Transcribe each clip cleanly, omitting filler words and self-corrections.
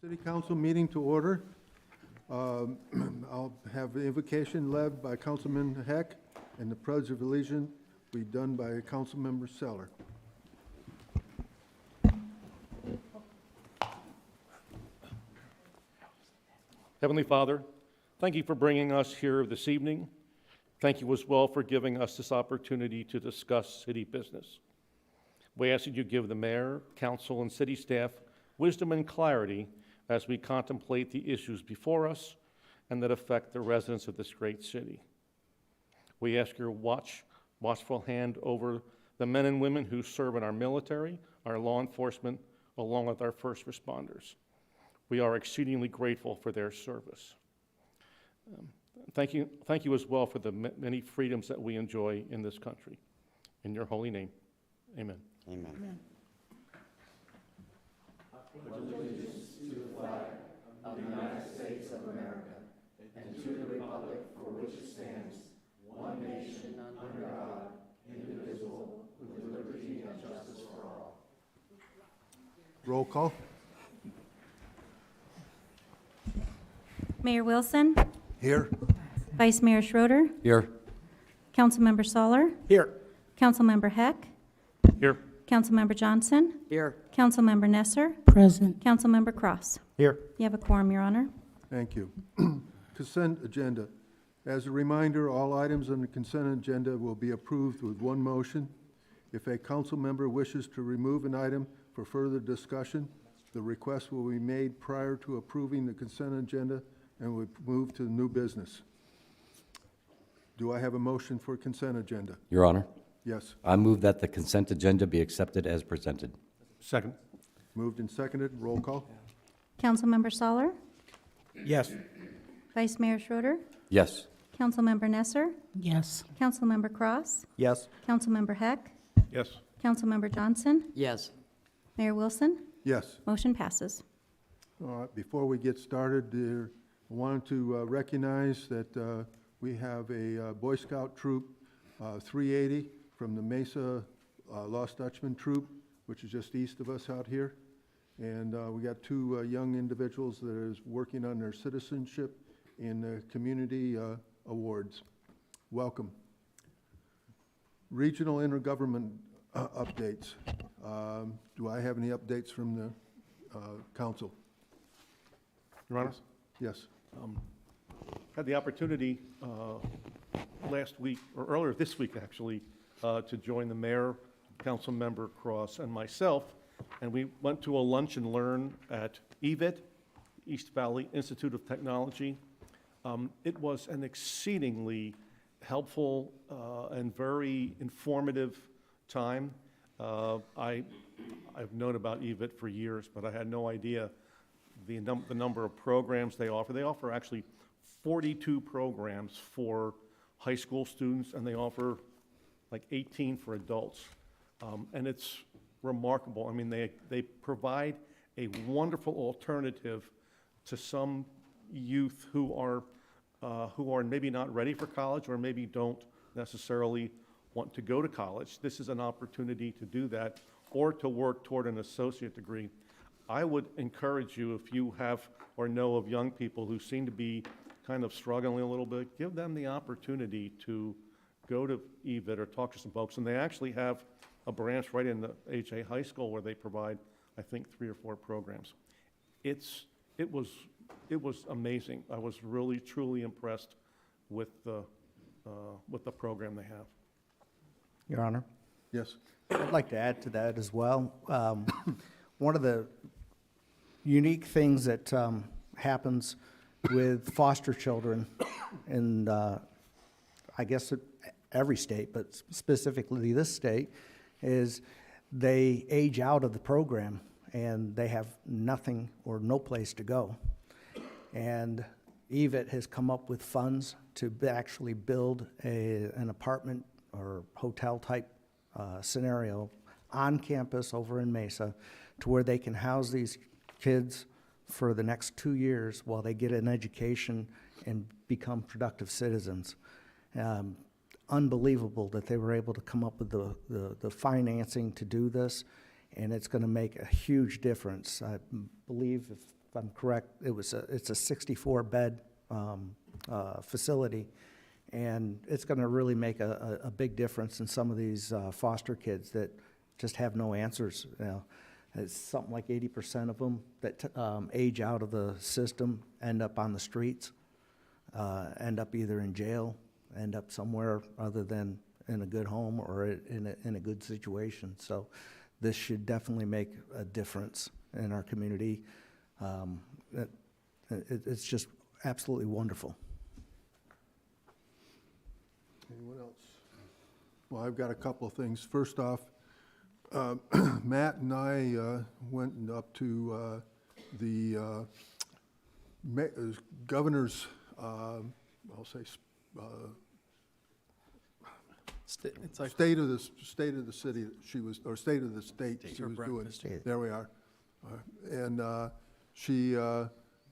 City Council meeting to order. I'll have the invocation led by Councilman Heck, and the Pledge of Allegiance be done by Councilmember Seller. Heavenly Father, thank you for bringing us here this evening. Thank you as well for giving us this opportunity to discuss city business. We ask that you give the mayor, council, and city staff wisdom and clarity as we contemplate the issues before us and that affect the residents of this great city. We ask your watchful hand over the men and women who serve in our military, our law enforcement, along with our first responders. We are exceedingly grateful for their service. Thank you as well for the many freedoms that we enjoy in this country. In your holy name, amen. Amen. Amen. Roll call. Mayor Wilson, Here. Vice Mayor Schroeder, Here. Councilmember Soller, Here. Councilmember Heck, Here. Councilmember Johnson, Here. Councilmember Nesser, Present. Councilmember Cross. Here. You have a quorum, Your Honor. Thank you. Consent agenda. As a reminder, all items on the consent agenda will be approved with one motion. If a council member wishes to remove an item for further discussion, the request will be made prior to approving the consent agenda and we move to new business. Do I have a motion for consent agenda? Your Honor, Yes. I move that the consent agenda be accepted as presented. Second. Moved and seconded. Roll call. Councilmember Soller, Yes. Vice Mayor Schroeder, Yes. Councilmember Nesser, Yes. Councilmember Cross, Yes. Councilmember Heck, Yes. Councilmember Johnson, Yes. Mayor Wilson. Yes. Motion passes. All right, before we get started, I wanted to recognize that we have a Boy Scout troop, 380, from the Mesa Lost Dutchman troop, which is just east of us out here. And we got two young individuals that is working on their citizenship in the community awards. Welcome. Regional intergovernment updates. Do I have any updates from the council? Your Honor? Yes. Had the opportunity last week, or earlier this week actually, to join the mayor, council member Cross, and myself, and we went to a lunch and learn at EVIT, East Valley Institute of Technology. It was an exceedingly helpful and very informative time. I've known about EVIT for years, but I had no idea the number of programs they offer. They offer actually 42 programs for high school students, and they offer like 18 for adults. And it's remarkable. I mean, they provide a wonderful alternative to some youth who are maybe not ready for college or maybe don't necessarily want to go to college. This is an opportunity to do that or to work toward an associate degree. I would encourage you, if you have or know of young people who seem to be kind of struggling a little bit, give them the opportunity to go to EVIT or talk to some folks. And they actually have a branch right in the HA High School where they provide, I think, 3 or 4 programs. It was amazing. I was really, truly impressed with the program they have. Your Honor, Yes. I'd like to add to that as well. One of the unique things that happens with foster children in, I guess, every state, but specifically this state, is they age out of the program and they have nothing or no place to go. And EVIT has come up with funds to actually build an apartment or hotel type scenario on campus over in Mesa to where they can house these kids for the next 2 years while they get an education and become productive citizens. Unbelievable that they were able to come up with the financing to do this, and it's going to make a huge difference. I believe, if if I'm correct, it's a 64-bed facility, and it's going to really make a big difference in some of these foster kids that just have no answers. You know, it's something like 80% of them that age out of the system end up on the streets, end up either in jail, end up somewhere other than in a good home or in a good situation. So this should definitely make a difference in our community. It's just absolutely wonderful. Anyone else? Well, I've got a couple of things. First off, Matt and I went up to the governor's, I'll say, It's like state of the city that she was, or state of the state that she her was doing. breakfast. There we are. And she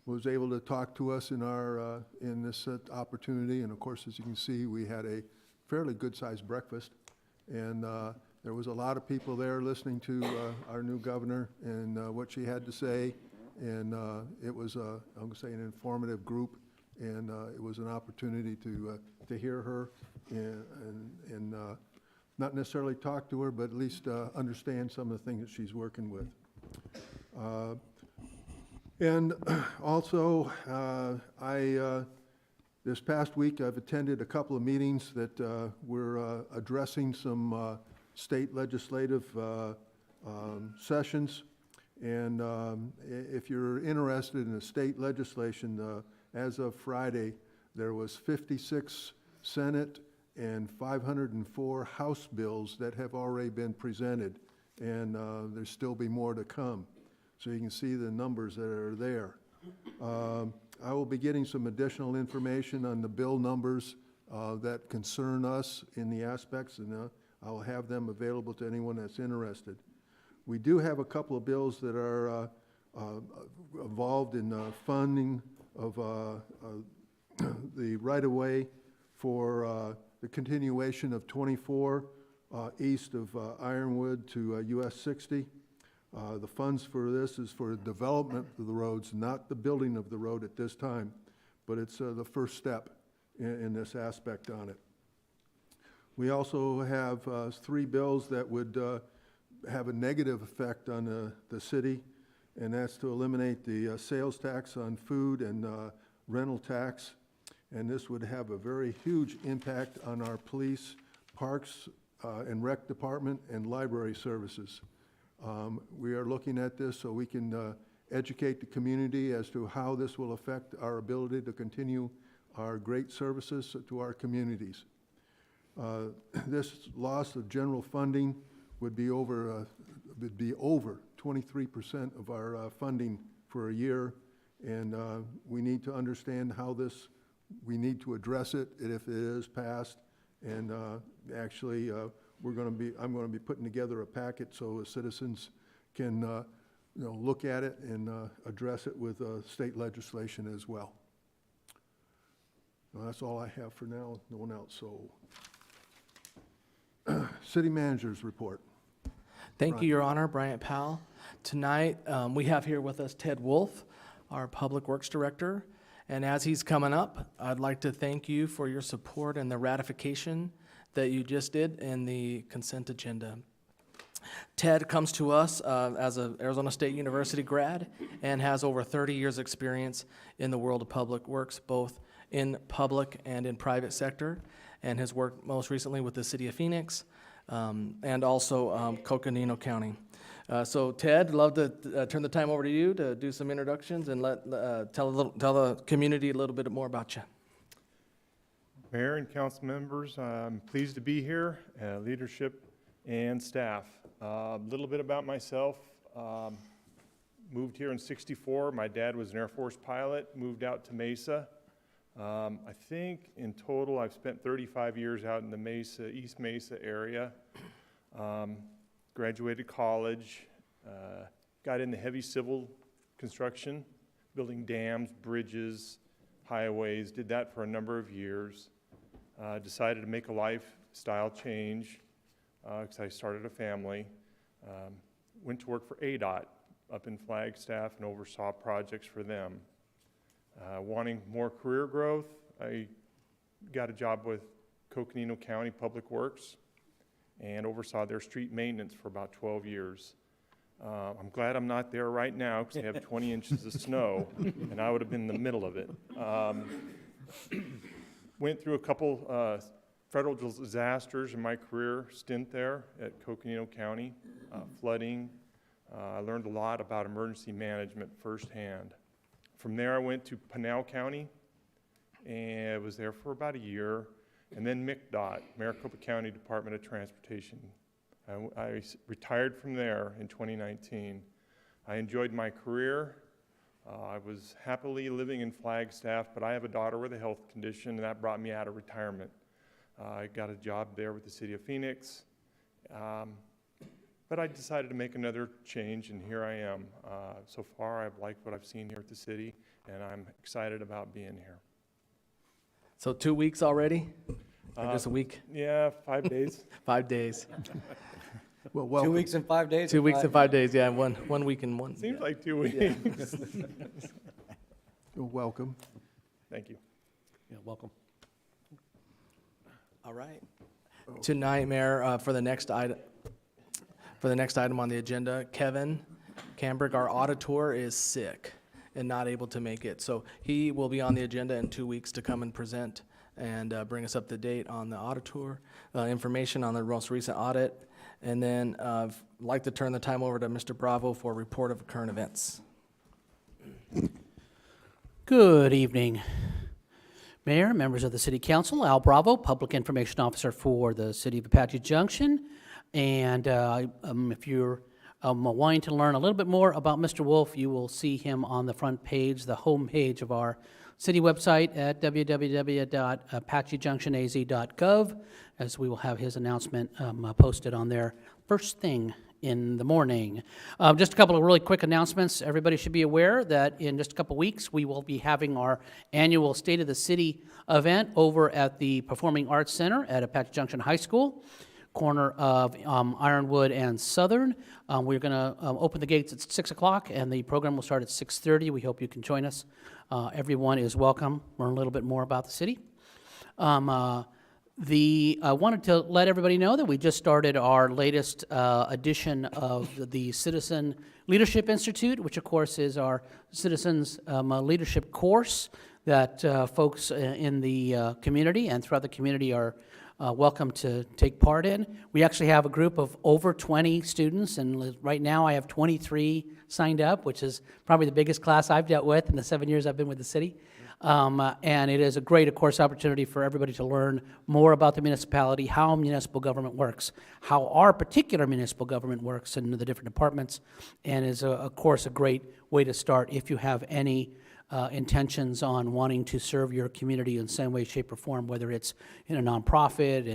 was able to talk to us in this opportunity. And of course, as you can see, we had a fairly good-sized breakfast. And there was a lot of people there listening to our new governor and what she had to say. And it was, I'm going to say, an informative group. And it was an opportunity to hear her and not necessarily talk to her, but at least understand some of the things that she's working with. And also, this past week, I've attended a couple of meetings that were addressing some state legislative sessions. And if you're interested in the state legislation, as of Friday, there was 56 Senate and 504 House bills that have already been presented, and there's still be more to come. So you can see the numbers that are there. I will be getting some additional information on the bill numbers that concern us in the aspects, and I'll have them available to anyone that's interested. We do have a couple of bills that are involved in funding of the right-of-way for the continuation of 24 east of Ironwood to US 60. The funds for this is for development of the roads, not the building of the road at this time, but it's the first step in this aspect on it. We also have 3 bills that would have a negative effect on the city, and that's to eliminate the sales tax on food and rental tax. And this would have a very huge impact on our police, parks and rec department, and library services. We are looking at this so we can educate the community as to how this will affect our ability to continue our great services to our communities. This loss of general funding would be over 23% of our funding for a year, and we need to understand how we need to address it if it is passed. And actually, I'm going to be putting together a packet so citizens can look at it and address it with state legislation as well. Well, that's all I have for now. No one else. So, city manager's report. Thank you, Your Honor, Bryant Powell. Tonight, we have here with us Ted Wolf, our Public Works Director. And as he's coming up, I'd like to thank you for your support and the ratification that you just did in the consent agenda. Ted comes to us as an Arizona State University grad and has over 30 years' experience in the world of public works, both in public and in private sector, and has worked most recently with the City of Phoenix and also Coconino County. So Ted, love to turn the time over to you to do some introductions and tell the community a little bit more about you. Mayor and council members, I'm pleased to be here, leadership and staff. A little bit about myself. Moved here in '64. My dad was an Air Force pilot, moved out to Mesa. I think in total I've spent 35 years out in the East Mesa area. Graduated college, got into heavy civil construction, building dams, bridges, highways, did that for a number of years. Decided to make a lifestyle change because I started a family. Went to work for ADOT up in Flagstaff and oversaw projects for them. Wanting more career growth, I got a job with Coconino County Public Works and oversaw their street maintenance for about 12 years. I'm glad I'm not there right now because they have 20 inches of snow, and I would have been in the middle of it. Went through a couple federal disasters in my career stint there at Coconino County, flooding. I learned a lot about emergency management firsthand. From there, I went to Pinal County, and I was there for about a year, and then MCDOT, Maricopa County Department of Transportation. I retired from there in 2019. I enjoyed my career. I was happily living in Flagstaff, but I have a daughter with a health condition, and that brought me out of retirement. I got a job there with the city of Phoenix, but I decided to make another change, and here I am. So far, I've liked what I've seen here at the city, and I'm excited about being here. So 2 weeks already? Or just a week? Yeah, 5 days. 5 days. Well, 2 welcome. weeks and 5 days? 2 weeks and 5 days, yeah, one week and one. Seems like 2 weeks. Well, welcome. Thank you. Yeah, welcome. All right. Tonight, Mayor, for the next item on the agenda, Kevin Cambrick, our auditor, is sick and not able to make it. So he will be on the agenda in 2 weeks to come and present and bring us up to date on the auditor, information on the most recent audit. And then I'd like to turn the time over to Mr. Bravo for a report of current events. Good evening, Mayor, members of the City Council. Al Bravo, Public Information Officer for the City of Apache Junction. And if you're wanting to learn a little bit more about Mr. Wolf, you will see him on the front page, the home page of our city website at www.apachejunction.az.gov, as we will have his announcement posted on there first thing in the morning. Just a couple of really quick announcements. Everybody should be aware that in just a couple weeks, we will be having our annual State of the City event over at the Performing Arts Center at Apache Junction High School, corner of Ironwood and Southern. We're going to open the gates at 6 o'clock, and the program will start at 6:30. We hope you can join us. Everyone is welcome. Learn a little bit more about the city. I wanted to let everybody know that we just started our latest edition of the Citizen Leadership Institute, which of course is our citizens leadership course that folks in the community and throughout the community are welcome to take part in. We actually have a group of over 20 students, and right now I have 23 signed up, which is probably the biggest class I've dealt with in the 7 years I've been with the city. And it is a great, of course, opportunity for everybody to learn more about the municipality, how municipal government works, how our particular municipal government works in the different departments, and is, of course, a great way to start if you have any intentions on wanting to serve your community in some way, shape, or form, whether it's in a nonprofit,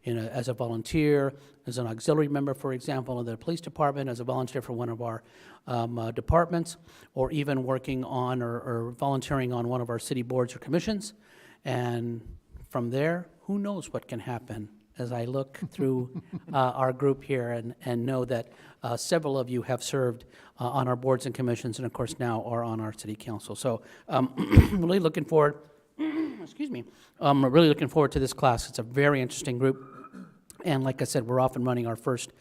as a volunteer, as an auxiliary member, for example, in the police department, as a volunteer for one of our departments, or even working on or volunteering on one of our city boards or commissions. And from there, who knows what can happen as I look through our group here and know that several of you have served on our boards and commissions, and of course now are on our city council. So really looking forward, excuse me, really looking forward to this class. It's a very interesting group. And like I said, we're off and running. Our first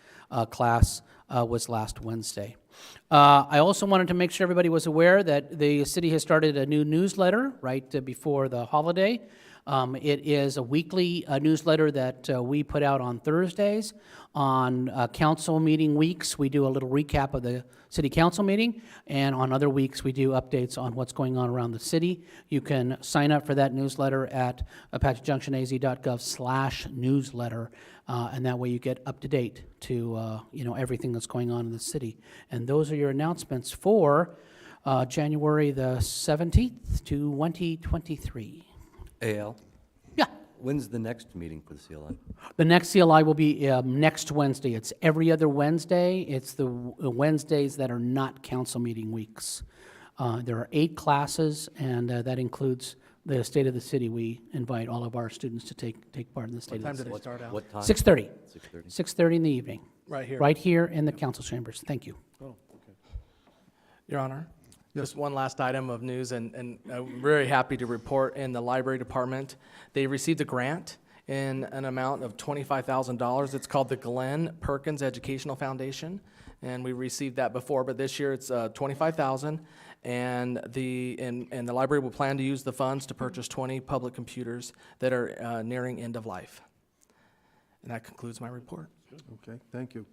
class was last Wednesday. I also wanted to make sure everybody was aware that the city has started a new newsletter right before the holiday. It is a weekly newsletter that we put out on Thursdays. On council meeting weeks, we do a little recap of the city council meeting, and on other weeks, we do updates on what's going on around the city. You can sign up for that newsletter at apachejunction.az.gov/newsletter, and that way you get up to date to everything that's going on in the city. And those are your announcements for January the 17th to 2023. AL, Yeah. when's the next meeting for the CLI? The next CLI will be next Wednesday. It's every other Wednesday. It's the Wednesdays that are not council meeting weeks. There are 8 classes, and that includes the State of the City. We invite all of our students to take part in the State What time of the did City. it start out? What time? 6:30. 6:30. 6:30 in the evening. Right here. Right here in the council chambers. Thank you. Oh, okay. Your Honor, just one last item of news, and I'm very happy to report in the library department, they received a grant in an amount of $25,000. It's called the Glenn Perkins Educational Foundation, and we received that before, but this year it's $25,000, and the library will plan to use the funds to purchase 20 public computers that are nearing end of life. And that concludes my report. Okay, thank you.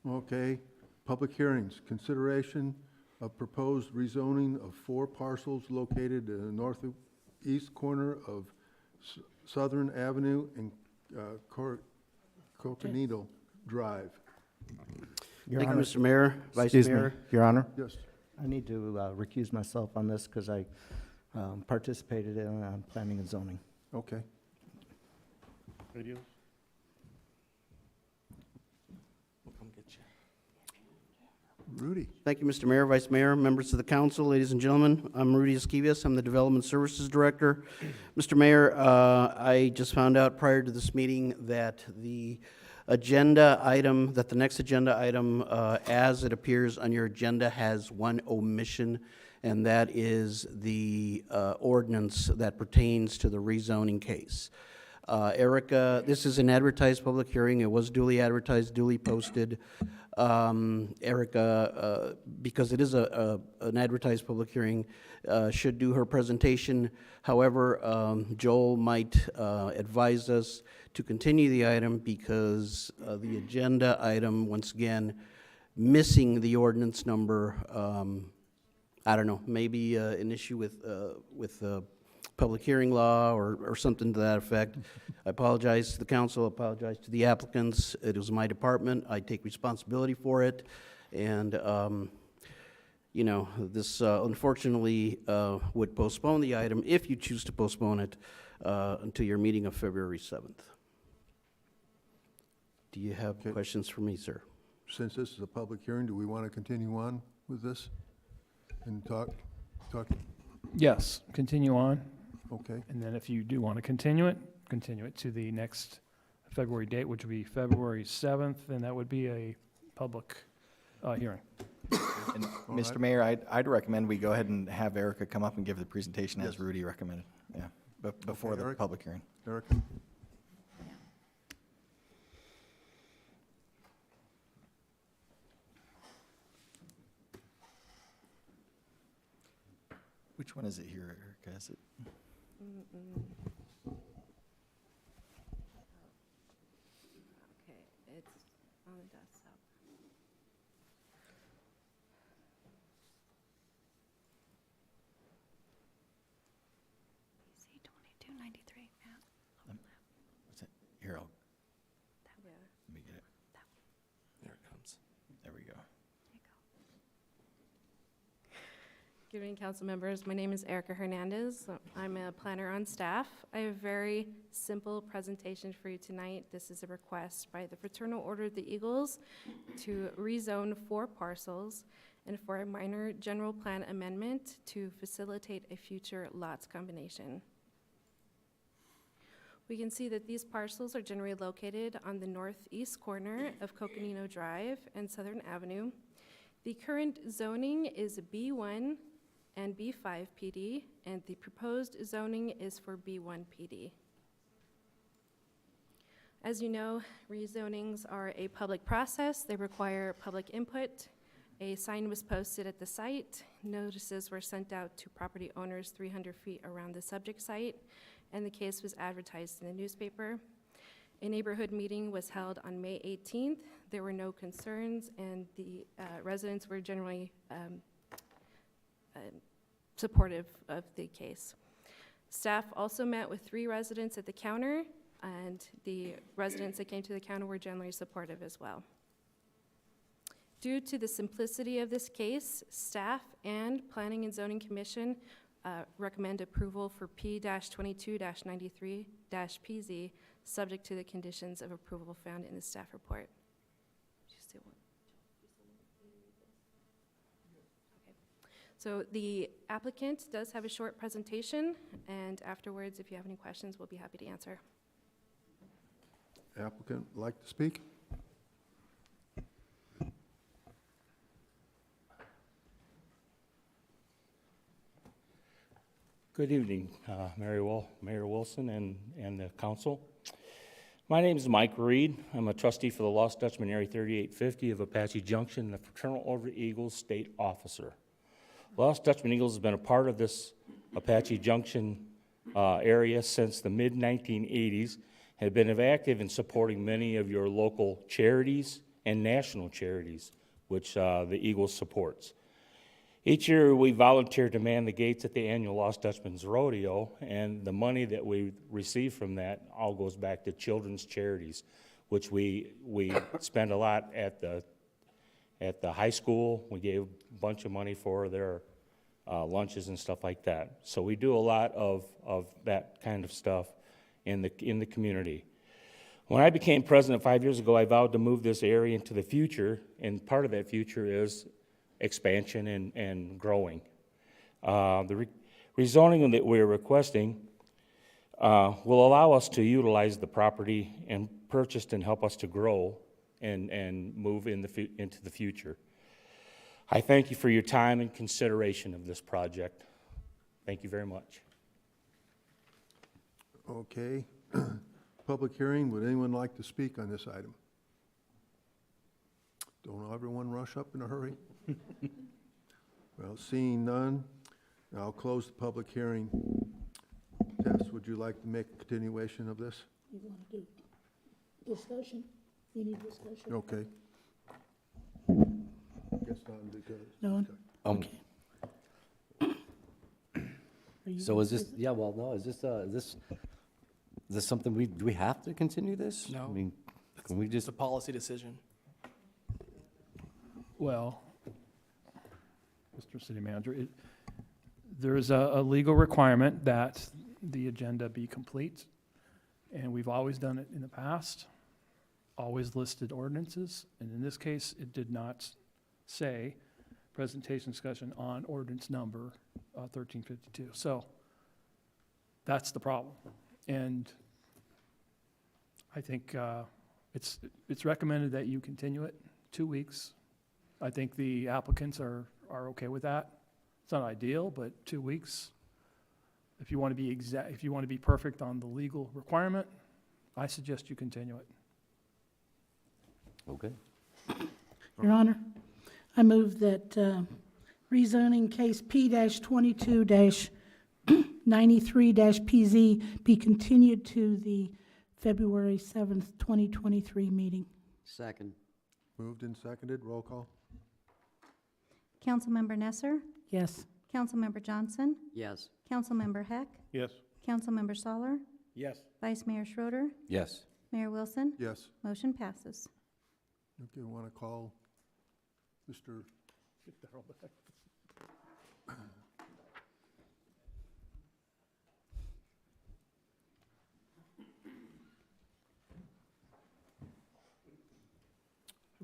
Okay, public hearings, consideration of proposed rezoning of 4 parcels located in the northeast corner of Southern Avenue and Coconino Drive. Your Thank you, Honor- Mr. Mayor, Vice Excuse me, Mayor. Your Honor, Yes, I need to recuse myself on this because I participated in planning and zoning. okay. Radios? We'll come get you. Rudy? Thank you, Mr. Mayor, Vice Mayor, members of the council, ladies and gentlemen. I'm Rudy Esquivias. I'm the Development Services Director. Mr. Mayor, I just found out prior to this meeting that the next agenda item, as it appears on your agenda, has one omission, and that is the ordinance that pertains to the rezoning case. Erica, this is an advertised public hearing. It was duly advertised, duly posted. Erica, because it is an advertised public hearing, should do her presentation. However, Joel might advise us to continue the item because the agenda item, once again, missing the ordinance number, I don't know, maybe an issue with public hearing law or something to that effect. I apologize to the council, apologize to the applicants. It was my department. I take responsibility for it. And, you know, this unfortunately would postpone the item, if you choose to postpone it, until your meeting of February 7th. Do you have Okay. questions for me, sir? Since this is a public hearing, do we want to continue on with this and talk? Yes, continue on, Okay, and then if you do want to continue it to the next February date, which would be February 7th, and that would be a public hearing. And All Mr. right. Mayor, I'd recommend we go ahead and have Erica come up and give the presentation as Rudy recommended, yeah, before Okay, the Eric? public hearing. Erica? Which one is it here, Erica? Is it? Okay, it's on the desktop. PC 2293, yeah. What's it? Here, Yeah. let me get it. There it comes. There we go. Good evening, council members. My name is Erica Hernandez. I'm a planner on staff. I have a very simple presentation for you tonight. This is a request by the Fraternal Order of the Eagles to rezone 4 parcels and for a minor general plan amendment to facilitate a future lots combination. We can see that these parcels are generally located on the northeast corner of Coconino Drive and Southern Avenue. The current zoning is B1 and B5 PD, and the proposed zoning is for B1 PD. As you know, rezonings are a public process. They require public input. A sign was posted at the site. Notices were sent out to property owners 300 feet around the subject site, and the case was advertised in the newspaper. A neighborhood meeting was held on May 18th. There were no concerns, and the residents were generally supportive of the case. Staff also met with 3 residents at the counter, and the residents that came to the counter were generally supportive as well. Due to the simplicity of this case, staff and Planning and Zoning Commission recommend approval for P-22-93-PZ, subject to the conditions of approval found in the staff report. So the applicant does have a short presentation, and afterwards, if you have any questions, we'll be happy to answer. Applicant like to speak? Good evening, Mayor Wilson and the council. My name is Mike Reed. I'm a trustee for the Lost Dutchman Area 3850 of Apache Junction and the Fraternal Order of Eagles State Officer. Lost Dutchman Eagles has been a part of this Apache Junction area since the mid-1980s, have been active in supporting many of your local charities and national charities, which the Eagles supports. Each year, we volunteer to man the gates at the annual Lost Dutchman's Rodeo, and the money that we receive from that all goes back to children's charities, which we spend a lot at the high school. We gave a bunch of money for their lunches and stuff like that. So we do a lot of that kind of stuff in the community. When I became president 5 years ago, I vowed to move this area into the future, and part of that future is expansion and growing. The rezoning that we're requesting will allow us to utilize the property and purchased and help us to grow and move into the future. I thank you for your time and consideration of this project. Thank you very much. Okay. Public hearing, would anyone like to speak on this item? Don't everyone rush up in a hurry? Well, seeing none, I'll close the public hearing. Tess, would you like to make a continuation of this? You want to do discussion? You need discussion? Okay. Guess not because. No one? Okay. Are you So gonna is this, say yeah, well, no, is this something do we have to continue this? No. I mean, can we It's just, a policy decision. Well, Mr. City Manager, there is a legal requirement that the agenda be complete, and we've always done it in the past, always listed ordinances, and in this case, it did not say presentation discussion on ordinance number 1352. So that's the problem. And I think it's recommended that you continue it 2 weeks. I think the applicants are okay with that. It's not ideal, but 2 weeks. If you want to be if you want to be perfect on the legal requirement, I suggest you continue it. okay. Your Honor, I move that rezoning case P-22-93-PZ be continued to the February 7th, 2023 meeting. Second. Moved and seconded, roll call. Councilmember Nesser, Yes. Councilmember Johnson, Yes. Councilmember Heck, Yes. Councilmember Soller, Yes. Vice Mayor Schroeder, Yes. Mayor Wilson. Yes. Motion passes. Okay, want to call Mr.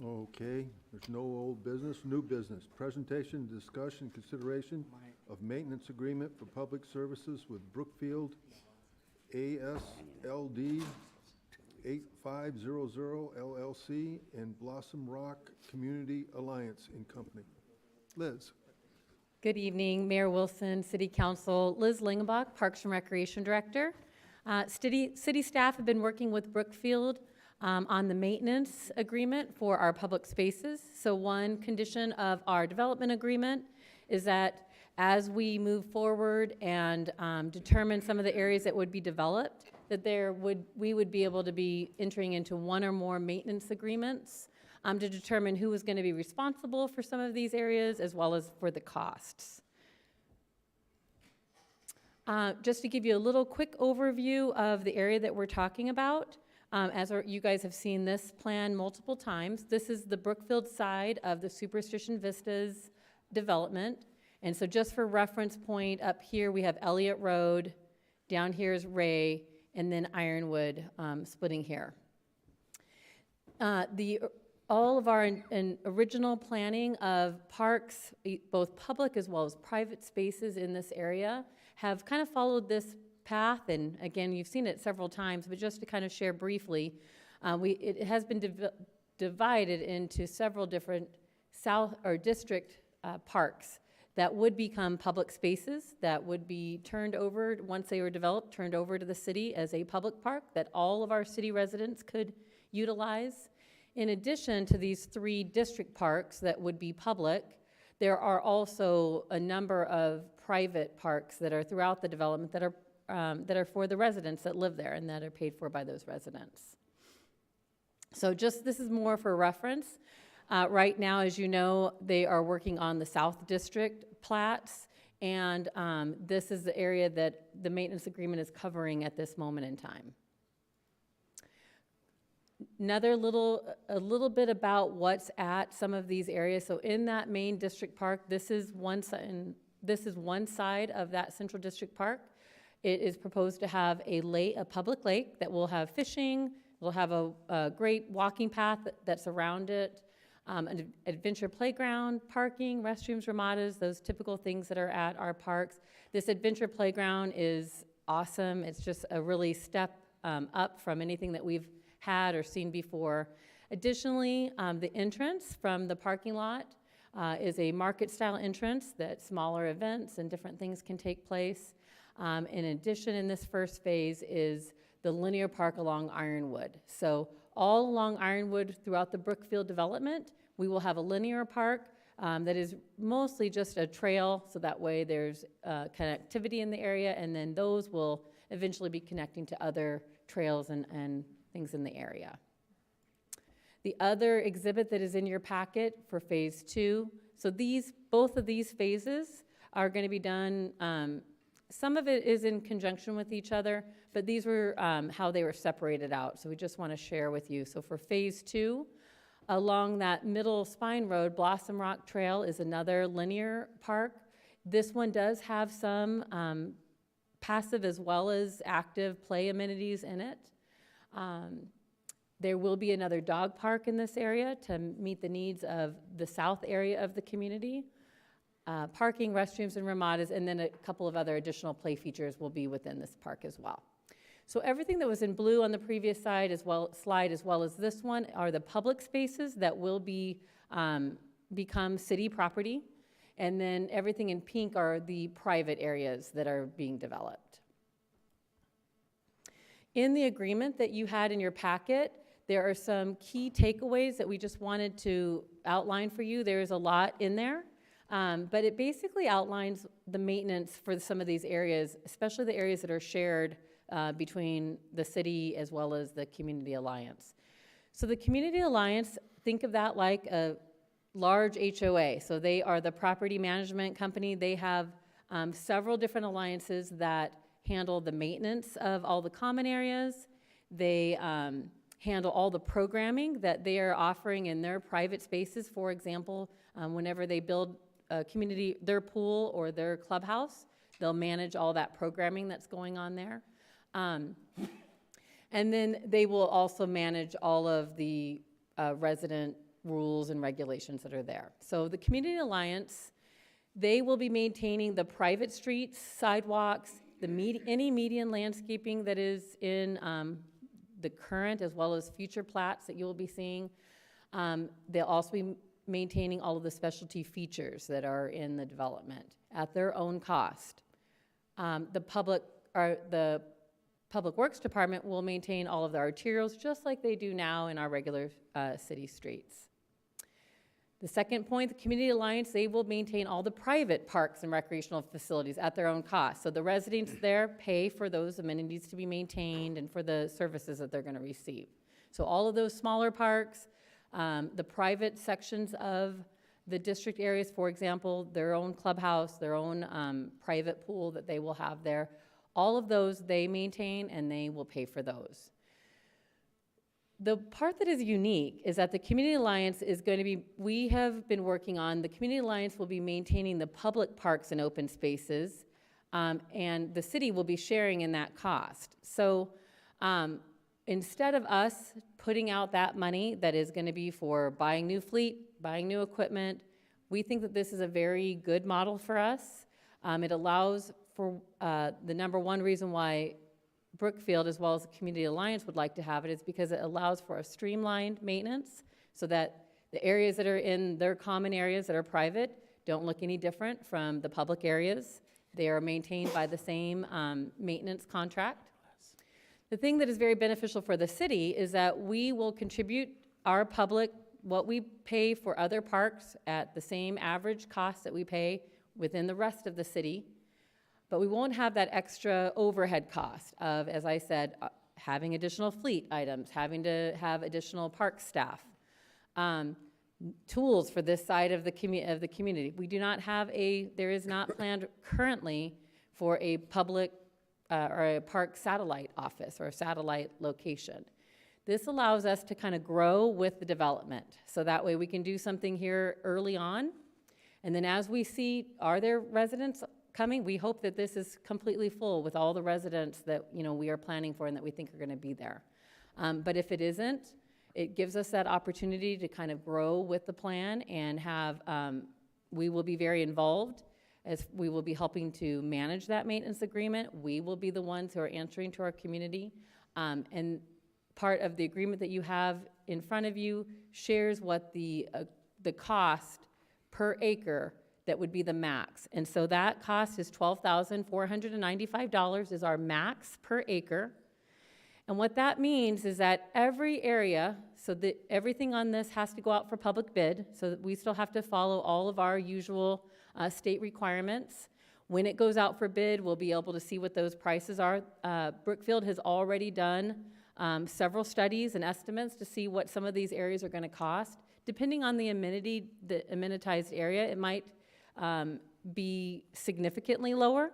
Okay, there's no old business, new business. Presentation, discussion, consideration of maintenance agreement for public services with Brookfield ASLD 8500 LLC and Blossom Rock Community Alliance and Company. Liz. Good evening, Mayor Wilson, City Council. Liz Lingenbach, Parks and Recreation Director. City staff have been working with Brookfield on the maintenance agreement for our public spaces. So one condition of our development agreement is that as we move forward and determine some of the areas that would be developed, that we would be able to be entering into one or more maintenance agreements to determine who is going to be responsible for some of these areas as well as for the costs. Just to give you a little quick overview of the area that we're talking about, you guys have seen this plan multiple times, this is the Brookfield side of the Superstition Vistas development. And so just for reference point, up here we have Elliott Road, down here is Ray, and then Ironwood splitting here. All of our original planning of parks, both public as well as private spaces in this area, have kind of followed this path, and again, you've seen it several times, but just to kind of share briefly, it has been divided into several different district parks that would become public spaces that would be turned over, once they were developed, turned over to the city as a public park that all of our city residents could utilize. In addition to these 3 district parks that would be public, there are also a number of private parks that are throughout the development that are for the residents that live there and that are paid for by those residents. So this is more for reference. Right now, as you know, they are working on the South District plats, and this is the area that the maintenance agreement is covering at this moment in time. A little bit about what's at some of these areas. So in that main district park, this is one side of that Central District Park. It is proposed to have a public lake that will have fishing. We'll have a great walking path that's around it. An adventure playground, parking, restrooms, ramadas, those typical things that are at our parks. This adventure playground is awesome. It's just a really step up from anything that we've had or seen before. Additionally, the entrance from the parking lot is a market-style entrance that smaller events and different things can take place. In addition, in this first phase is the linear park along Ironwood. So all along Ironwood throughout the Brookfield development, we will have a linear park that is mostly just a trail, so that way there's connectivity in the area, and then those will eventually be connecting to other trails and things in the area. The other exhibit that is in your packet for phase 2, so both of these phases are going to be done, some of it is in conjunction with each other, but these were how they were separated out, so we just want to share with you. So for phase 2, along that middle spine road, Blossom Rock Trail is another linear park. This one does have some passive as well as active play amenities in it. There will be another dog park in this area to meet the needs of the south area of the community. Parking, restrooms, and ramadas, and then a couple of other additional play features will be within this park as well. So everything that was in blue on the previous slide as well as this one are the public spaces that will be become city property, and then everything in pink are the private areas that are being developed. In the agreement that you had in your packet, there are some key takeaways that we just wanted to outline for you. There is a lot in there. But it basically outlines the maintenance for some of these areas, especially the areas that are shared between the city as well as the Community Alliance. So the Community Alliance, think of that like a large HOA. So they are the property management company. They have several different alliances that handle the maintenance of all the common areas. They handle all the programming that they are offering in their private spaces. For example, whenever they build a community, their pool or their clubhouse, they'll manage all that programming that's going on there. And then they will also manage all of the resident rules and regulations that are there. So the Community Alliance, they will be maintaining the private streets, sidewalks, any median landscaping that is in the current as well as future plats that you will be seeing. They'll also be maintaining all of the specialty features that are in the development at their own cost. The Public Works Department will maintain all of the arterials just like they do now in our regular city streets. The second point, the Community Alliance, they will maintain all the private parks and recreational facilities at their own cost. So the residents there pay for those amenities to be maintained and for the services that they're going to receive. So all of those smaller parks, the private sections of the district areas, for example, their own clubhouse, their own private pool that they will have there, all of those they maintain and they will pay for those. The part that is unique is that the Community Alliance is going to be, we have been working on, the Community Alliance will be maintaining the public parks and open spaces, and the city will be sharing in that cost. So instead of us putting out that money that is going to be for buying new fleet, buying new equipment, we think that this is a very good model for us. It allows for the number one reason why Brookfield as well as the Community Alliance would like to have it is because it allows for a streamlined maintenance so that the areas that are in their common areas that are private don't look any different from the public areas. They are maintained by the same maintenance contract. The thing that is very beneficial for the city is that we will contribute our public, what we pay for other parks at the same average cost that we pay within the rest of the city, but we won't have that extra overhead cost of, as I said, having additional fleet items, having to have additional park staff, tools for this side of the community. We do not have there is not planned currently for a public or a park satellite office or a satellite location. This allows us to kind of grow with the development. So that way we can do something here early on. And then as we see, are there residents coming? We hope that this is completely full with all the residents that, you know, we are planning for and that we think are going to be there. But if it isn't, it gives us that opportunity to kind of grow with the plan and have, we will be very involved as we will be helping to manage that maintenance agreement. We will be the ones who are answering to our community. And part of the agreement that you have in front of you shares what the cost per acre that would be the max. And so that cost is $12,495 is our max per acre. And what that means is that every area, so that everything on this has to go out for public bid, so that we still have to follow all of our usual state requirements. When it goes out for bid, we'll be able to see what those prices are. Brookfield has already done several studies and estimates to see what some of these areas are going to cost. Depending on the amenitized area, it might be significantly lower.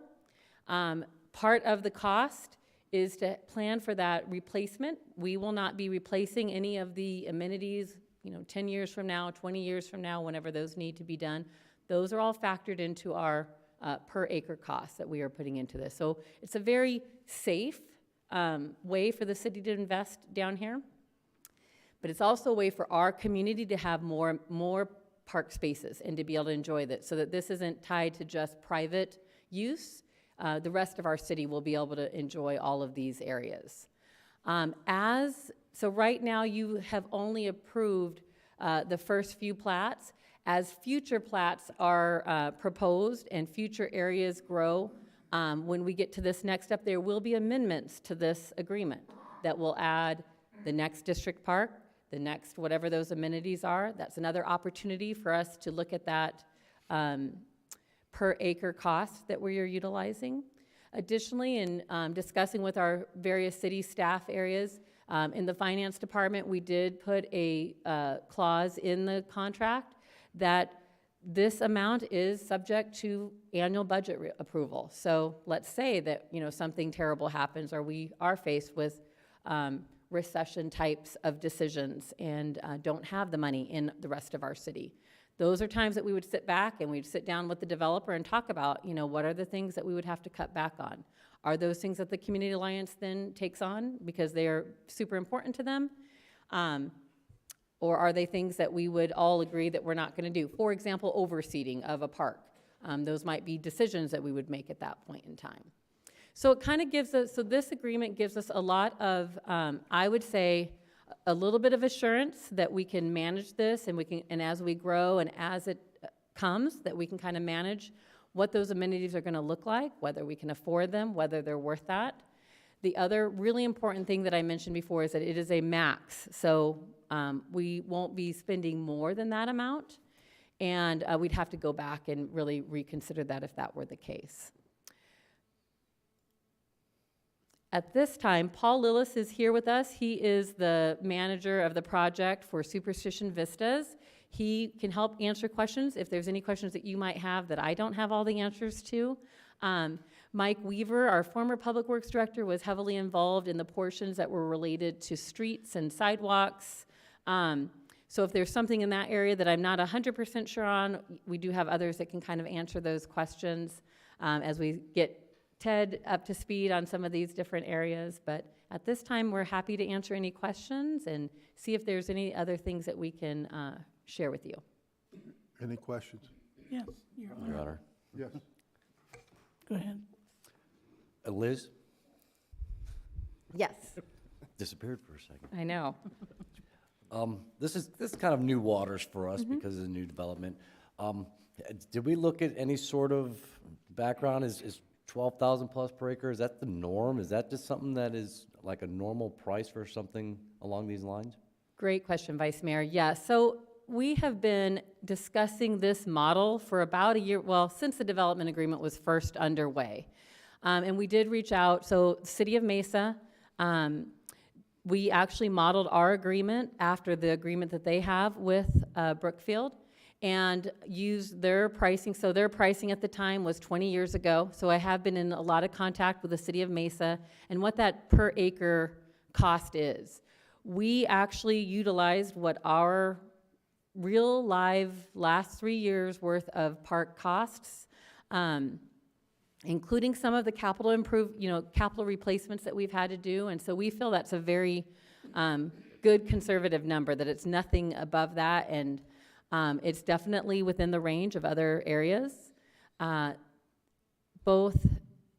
Part of the cost is to plan for that replacement. We will not be replacing any of the amenities, 10 years from now, 20 years from now, whenever those need to be done. Those are all factored into our per acre costs that we are putting into this. So it's a very safe way for the city to invest down here. But it's also a way for our community to have more park spaces and to be able to enjoy that, so that this isn't tied to just private use. The rest of our city will be able to enjoy all of these areas. So right now you have only approved the first few plats. As future plats are proposed and future areas grow, when we get to this next step, there will be amendments to this agreement that will add the next district park, the next whatever those amenities are. That's another opportunity for us to look at that per acre cost that we are utilizing. Additionally, in discussing with our various city staff areas, in the finance department, we did put a clause in the contract that this amount is subject to annual budget approval. So let's say that something terrible happens, or we are faced with recession types of decisions and don't have the money in the rest of our city. Those are times that we would sit back and we'd sit down with the developer and talk about, what are the things that we would have to cut back on? Are those things that the Community Alliance then takes on because they are super important to them? Or are they things that we would all agree that we're not going to do? For example, overseeding of a park. Those might be decisions that we would make at that point in time. So it kind of gives us, so this agreement gives us a lot of, I would say, a little bit of assurance that we can manage this, and as we grow and as it comes, that we can kind of manage what those amenities are going to look like, whether we can afford them, whether they're worth that. The other really important thing that I mentioned before is that it is a max, so we won't be spending more than that amount, and we'd have to go back and really reconsider that if that were the case. At this time, Paul Lillis is here with us. He is the manager of the project for Superstition Vistas. He can help answer questions if there's any questions that you might have that I don't have all the answers to. Mike Weaver, our former Public Works Director, was heavily involved in the portions that were related to streets and sidewalks. So if there's something in that area that I'm not 100% sure on, we do have others that can kind of answer those questions as we get Ted up to speed on some of these different areas. But at this time, we're happy to answer any questions and see if there's any other things that we can share with you. Any questions? Yes, Your Honor. Your Honor. Yes. Go ahead. Liz Yes, disappeared for a second. I know. This is kind of new waters for us because of the new development. Did we look at any sort of background? Is 12,000 plus per acre, is that the norm? Is that just something that is like a normal price for something along these lines? Great question, Vice Mayor. Yeah, so we have been discussing this model for about a year, well, since the development agreement was first underway. And we did reach out, so City of Mesa, we actually modeled our agreement after the agreement that they have with Brookfield and used their pricing. So their pricing at the time was 20 years ago. So I have been in a lot of contact with the City of Mesa and what that per acre cost is. We actually utilized what our real live last 3 years worth of park costs, including some of the capital replacements that we've had to do. And so we feel that's a very good conservative number, that it's nothing above that, and it's definitely within the range of other areas. Both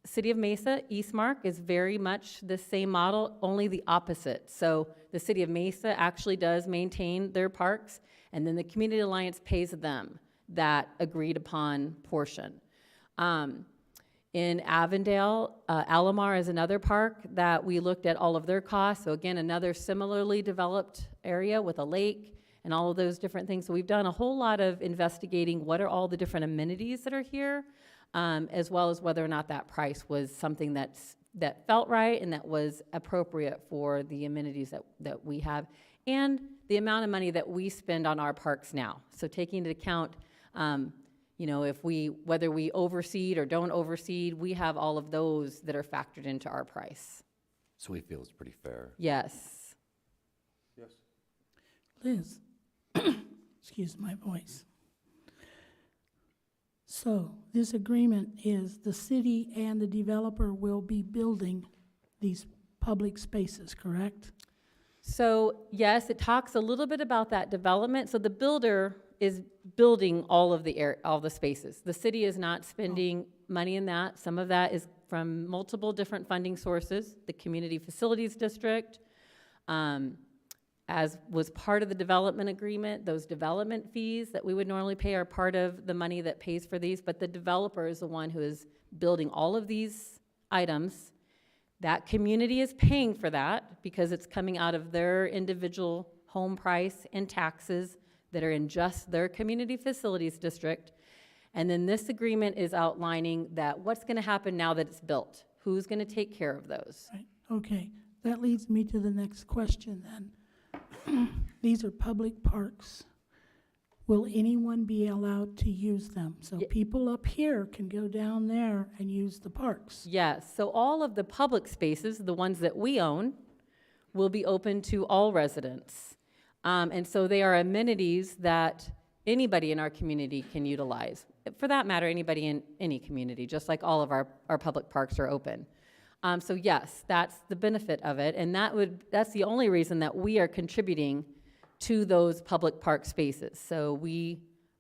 City of Mesa, Eastmark is very much the same model, only the opposite. So the City of Mesa actually does maintain their parks, and then the Community Alliance pays them that agreed upon portion. In Avondale, Alomar is another park that we looked at all of their costs. So again, another similarly developed area with a lake and all of those different things. So we've done a whole lot of investigating what are all the different amenities that are here, as well as whether or not that price was something that felt right and that was appropriate for the amenities that we have, and the amount of money that we spend on our parks now. So taking into account, whether we overseed or don't overseed, we have all of those that are factored into our price. So we feel it's pretty fair. Yes. Yes. Liz, excuse my voice. So this agreement is the city and the developer will be building these public spaces, correct? So yes, it talks a little bit about that development. So the builder is building all of the spaces. The city is not spending money in that. Some of that is from multiple different funding sources, the Community Facilities District, as was part of the development agreement. Those development fees that we would normally pay are part of the money that pays for these, but the developer is the one who is building all of these items. That community is paying for that because it's coming out of their individual home price and taxes that are in just their Community Facilities District. And then this agreement is outlining that what's going to happen now that it's built. Who's going to take care of those? Right. Okay, that leads me to the next question then. These are public parks. Will anyone be allowed to use them? So people up here can go down there and use the parks. Yes, so all of the public spaces, the ones that we own, will be open to all residents. And so they are amenities that anybody in our community can utilize. For that matter, anybody in any community, just like all of our public parks are open. So yes, that's the benefit of it, and that's the only reason that we are contributing to those public park spaces. So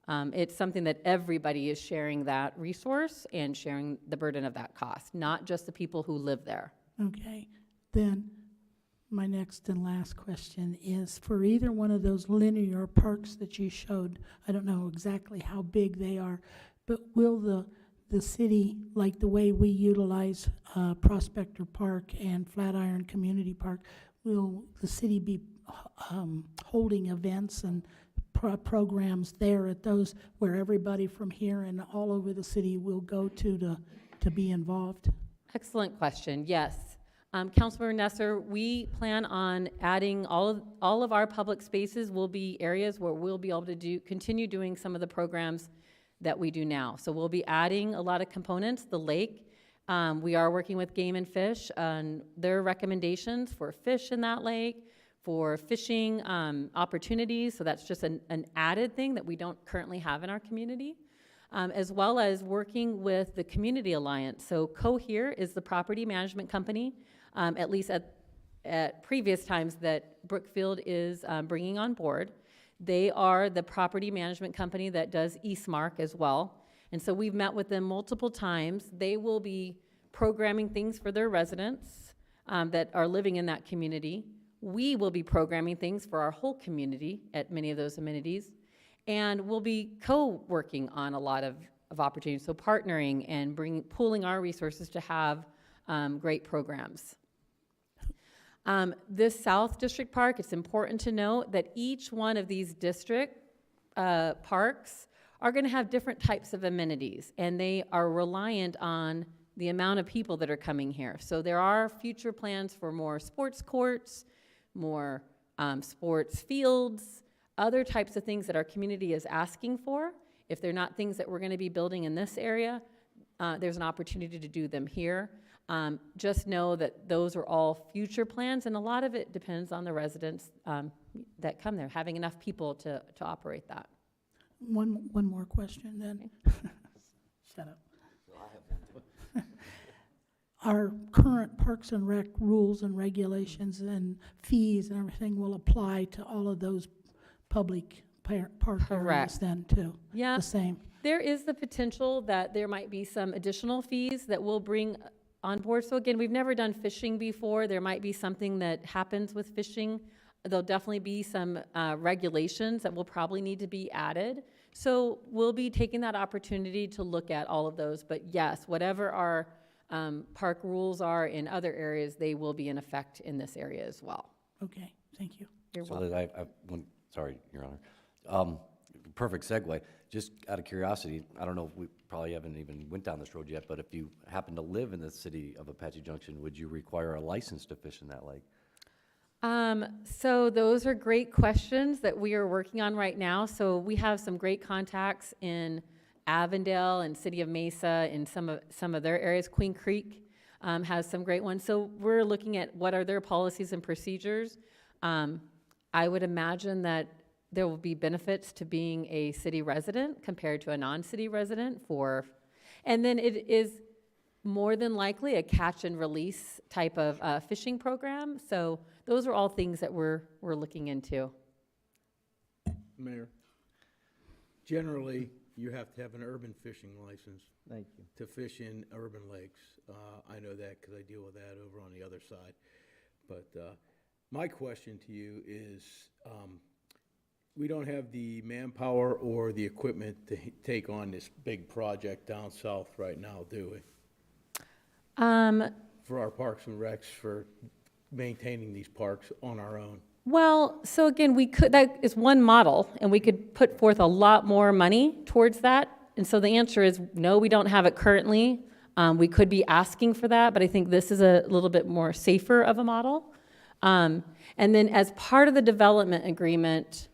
it's something that everybody is sharing that resource and sharing the burden of that cost, not just the people who live there. Okay, then my next and last question is for either one of those linear parks that you showed, I don't know exactly how big they are, but will the city, like the way we utilize Prospector Park and Flatiron Community Park, will the city be holding events and programs there at those where everybody from here and all over the city will go to be involved? Excellent question, yes. Councilmember Nesser, we plan on adding all of our public spaces will be areas where we'll be able to continue doing some of the programs that we do now. So we'll be adding a lot of components. The lake, we are working with Game and Fish on their recommendations for fish in that lake, for fishing opportunities. So that's just an added thing that we don't currently have in our community, as well as working with the Community Alliance. So Cohere is the property management company, at least at previous times that Brookfield is bringing on board. They are the property management company that does Eastmark as well. And so we've met with them multiple times. They will be programming things for their residents that are living in that community. We will be programming things for our whole community at many of those amenities. And we'll be co-working on a lot of opportunities, so partnering and pooling our resources to have great programs. This South District Park, it's important to note that each one of these district parks are going to have different types of amenities, and they are reliant on the amount of people that are coming here. So there are future plans for more sports courts, more sports fields, other types of things that our community is asking for. If they're not things that we're going to be building in this area, there's an opportunity to do them here. Just know that those are all future plans, and a lot of it depends on the residents that come there, having enough people to operate that. One more question then. Shut up. Our current Parks and Rec rules and regulations and fees and everything will apply to all of those public park areas Correct. then too? Yeah. The same? There is the potential that there might be some additional fees that we'll bring on board. So again, we've never done fishing before. There might be something that happens with fishing. There'll definitely be some regulations that will probably need to be added. So we'll be taking that opportunity to look at all of those. But yes, whatever our park rules are in other areas, they will be in effect in this area as well. Okay, thank you. You're So welcome. that sorry, Your Honor. Perfect segue. Just out of curiosity, I don't know if we probably haven't even went down this road yet, but if you happen to live in the city of Apache Junction, would you require a license to fish in that lake? So those are great questions that we are working on right now. So we have some great contacts in Avondale and City of Mesa and some of their areas. Queen Creek has some great ones. So we're looking at what are their policies and procedures. I would imagine that there will be benefits to being a city resident compared to a non-city resident and then it is more than likely a catch and release type of fishing program. So those are all things that we're looking into. Mayor, generally, you have to have an urban fishing license. Thank you. To fish in urban lakes. I know that because I deal with that over on the other side. But my question to you is, we don't have the manpower or the equipment to take on this big project down south right now, do we? For our parks and recs, for maintaining these parks on our own. Well, so again, that is one model, and we could put forth a lot more money towards that. And so the answer is no, we don't have it currently. We could be asking for that, but I think this is a little bit more safer of a model. And then as part of the development agreement,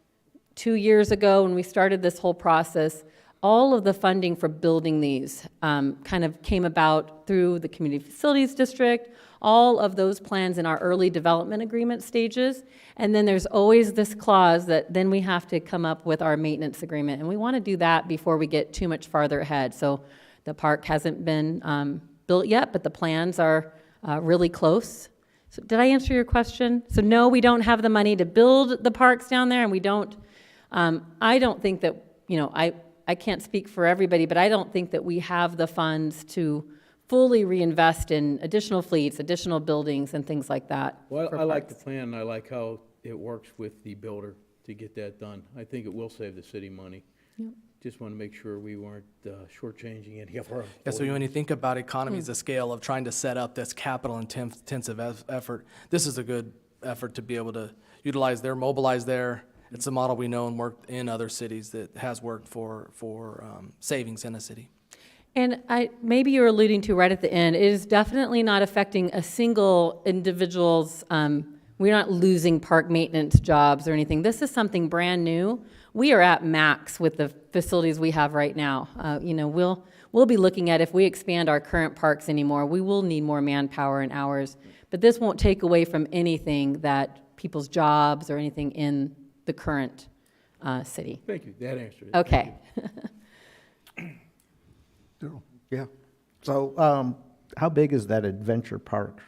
2 years ago when we started this whole process, all of the funding for building these kind of came about through the Community Facilities District, all of those plans in our early development agreement stages. And then there's always this clause that then we have to come up with our maintenance agreement. And we want to do that before we get too much farther ahead. So the park hasn't been built yet, but the plans are really close. So did I answer your question? So no, we don't have the money to build the parks down there, and we don't, I don't think that, I can't speak for everybody, but I don't think that we have the funds to fully reinvest in additional fleets, additional buildings, and things like that. Well, for I like the parks. plan, and I like how it works with the builder to get that done. I think it will save the city money. Yep. Just want to make sure we weren't shortchanging any of our Yeah, so when you think about economies of scale of trying to set up this capital intensive effort, this is a good effort to be able to utilize there, mobilize there. It's a model we know and worked in other cities that has worked for savings in a city. And maybe you're alluding to right at the end, it is definitely not affecting a single individual's, we're not losing park maintenance jobs or anything. This is something brand new. We are at max with the facilities we have right now. We'll be looking at if we expand our current parks anymore, we will need more manpower and hours. But this won't take away from anything that people's jobs or anything in the current city. Thank you, that answered it. Okay. Yeah. So, how big is that adventure park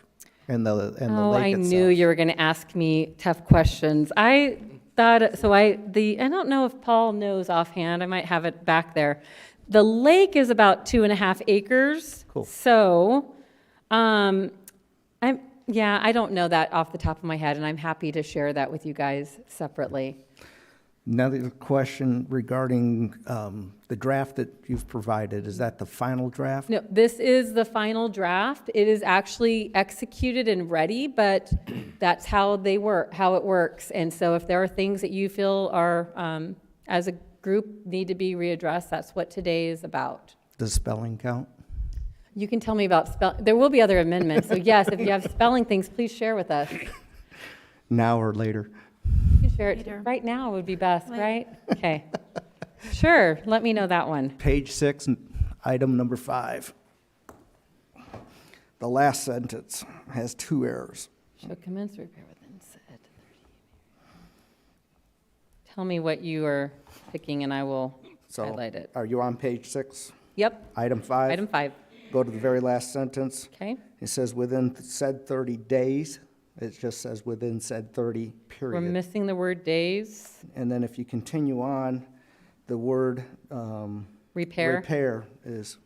and the lake itself? I knew you were going to ask me tough questions. I thought, I don't know if Paul knows offhand, I might have it back there. The lake is about 2.5 acres. Cool. So, I don't know that off the top of my head, and I'm happy to share that with you guys separately. Another question regarding the draft that you've provided. Is that the final draft? No, this is the final draft. It is actually executed and ready, but that's how they work, how it works. And so if there are things that you feel are, as a group, need to be readdressed, that's what today is about. Does spelling count? You can tell me about there will be other amendments. So yes, if you have spelling things, please share with us. Now or later? You can share it right now would be best, right? Okay. Sure, let me know that one. Page 6, item number 5. The last sentence has 2 errors. Shall commence repair within said 30. Tell me what you are picking and I will highlight it. Are you on page 6? Yep, Item 5? item 5, Go to the very last sentence. okay? It says within said 30 days. It just says within said 30, We're period. missing the word days, And then if you continue on, the word repair. repair is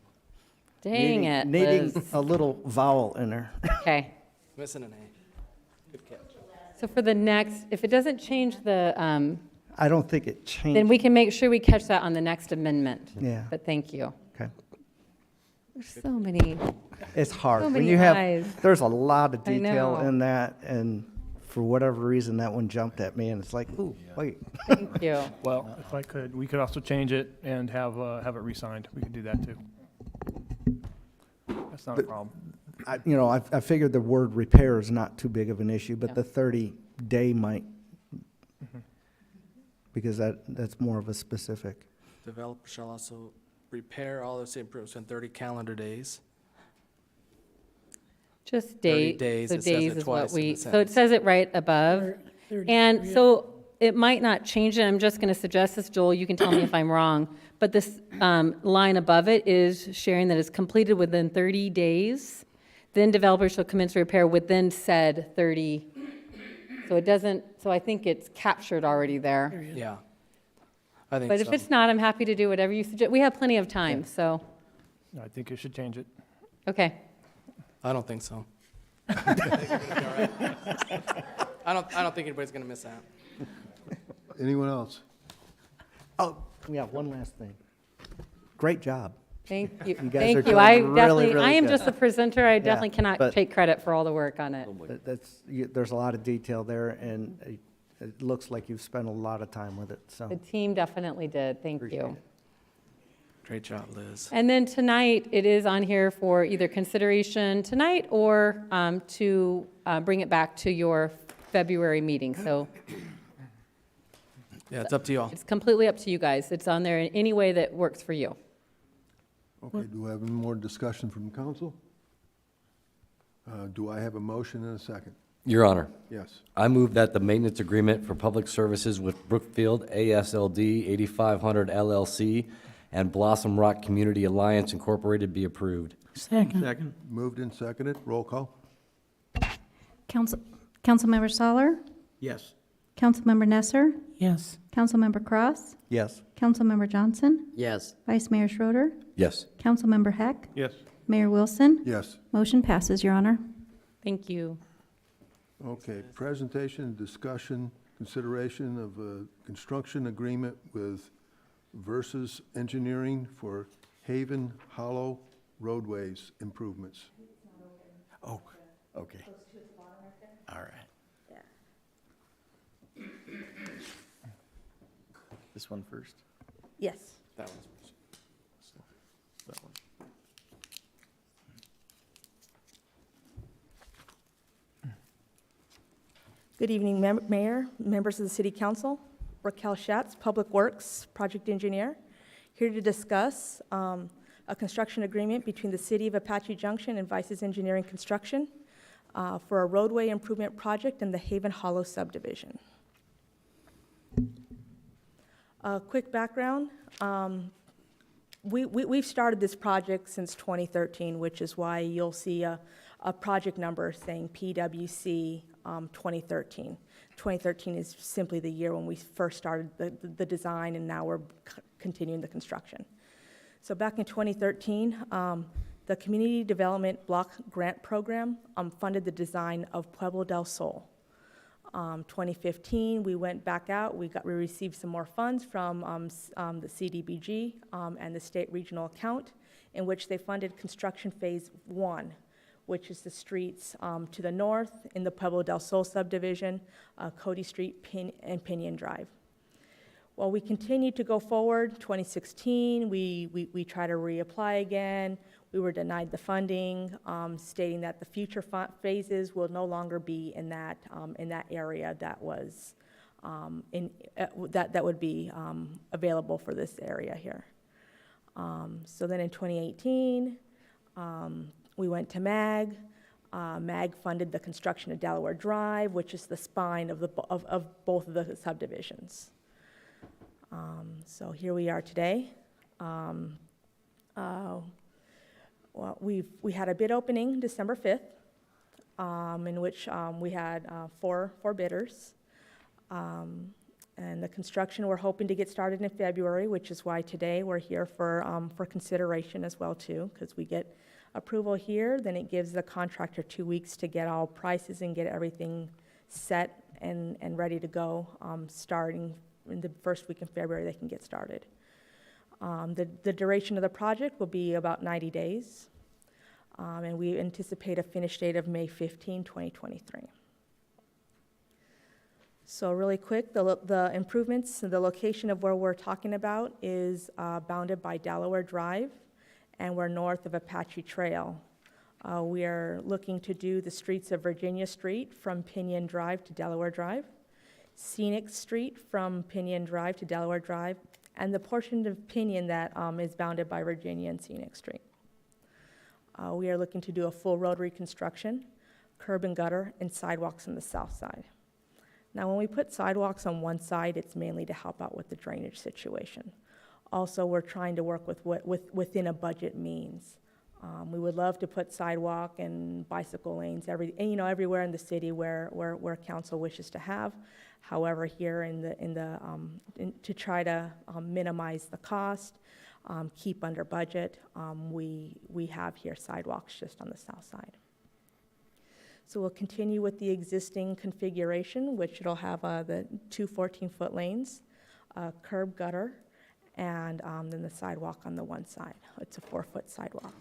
Dang it, needing Liz. a little vowel in there. Okay. Missing an A. Good catch. So for the next, if it doesn't change the, I don't think it changed. then we can make sure we catch that on the next amendment. Yeah. But thank you. Okay. There's so many. It's hard. So When many you have, eyes. there's a lot of I detail know. in that, and for whatever reason, that one jumped at me, and it's like, ooh, wait. Thank you. Well, if I could, we could also change it and have it re-signed. We could do that too. That's not a problem. I figured the word repair is not too big of an issue, but the 30-day might, because that's more of a specific. Developer shall also repair all of the improvements in 30 calendar days. Just 30 date. days, So it says it days is what twice in the so it sentence. says it right above. And so it might not change it. I'm just going to suggest this, Joel. You can tell me if I'm wrong. But this line above it is sharing that it's completed within 30 days. Then developer shall commence repair within said 30. So it doesn't, so I think it's captured already there. Yeah. I think But so. if it's not, I'm happy to do whatever you suggest. We have plenty of time, so, I think you should change it. okay. I don't think so. I don't think anybody's gonna miss that. Anyone else? Oh, yeah, one last thing. Great job. Thank you. You guys are Thank you. doing I really, definitely, really I am good. just the presenter. I definitely cannot but- take credit for all the work on it. There's a lot of detail there, and it looks like you've spent a lot of time with it, so. The team definitely did. Thank you. Great job, Liz. And then tonight, it is on here for either consideration tonight or to bring it back to your February meeting. So Yeah, it's up to you all. it's completely up to you guys. It's on there in any way that works for you. Okay, do we have any more discussion from council? Do I have a motion and a second? Your Honor, Yes. I move that the maintenance agreement for public services with Brookfield ASLD 8500 LLC and Blossom Rock Community Alliance Incorporated be approved. Second. Moved and seconded, roll call? Councilmember Soller? Yes. Councilmember Nesser? Yes. Councilmember Cross? Yes. Councilmember Johnson? Yes. Vice Mayor Schroeder? Yes. Councilmember Heck? Yes. Mayor Wilson? Yes. Motion passes, Your Honor. Thank you. Okay, presentation, and discussion, consideration of a construction agreement with Versus Engineering for Haven Hollow roadways improvements. Oh, okay. All right. This one first? Yes. That one's That one. Good evening, Mayor, members of the City Council. Raquel Schatz, Public Works Project Engineer, here to discuss a construction agreement between the City of Apache Junction and Vices Engineering Construction for a roadway improvement project in the Haven Hollow subdivision. A quick background. We've started this project since 2013, which is why you'll see a project number saying PWC 2013. 2013 is simply the year when we first started the design, and now we're continuing the construction. So back in 2013, the Community Development Block Grant Program funded the design of Pueblo del Sol. 2015, we went back out, we received some more funds from the CDBG and the state regional account, in which they funded construction phase 1, which is the streets to the north in the Pueblo del Sol subdivision, Cody Street and Pinion Drive. Well, we continued to go forward. 2016, we tried to reapply again. We were denied the funding, stating that the future phases will no longer be in that area that was that would be available for this area here. So then in 2018, we went to MAG. MAG funded the construction of Delaware Drive, which is the spine of both of the subdivisions. So here we are today. Well, we had a bid opening December 5th, in which we had four bidders. And the construction, we're hoping to get started in February, which is why today we're here for consideration as well too, because we get approval here, then it gives the contractor 2 weeks to get all prices and get everything set and ready to go, starting in the first week in February they can get started. The duration of the project will be about 90 days, and we anticipate a finish date of May 15, 2023. So really quick, the improvements, the location of where we're talking about is bounded by Delaware Drive, and we're north of Apache Trail. We are looking to do the streets of Virginia Street from Pinion Drive to Delaware Drive, Scenic Street from Pinion Drive to Delaware Drive, and the portion of Pinion that is bounded by Virginia and Scenic Street. We are looking to do a full road reconstruction, curb and gutter, and sidewalks on the south side. Now, when we put sidewalks on one side, it's mainly to help out with the drainage situation. Also, we're trying to work with what within a budget means. We would love to put sidewalk and bicycle lanes everywhere in the city where council wishes to have. However, here to try to minimize the cost, keep under budget, we have here sidewalks just on the south side. So we'll continue with the existing configuration, which it'll have the two 14-foot lanes, curb gutter, and then the sidewalk on the one side. It's a 4-foot sidewalk.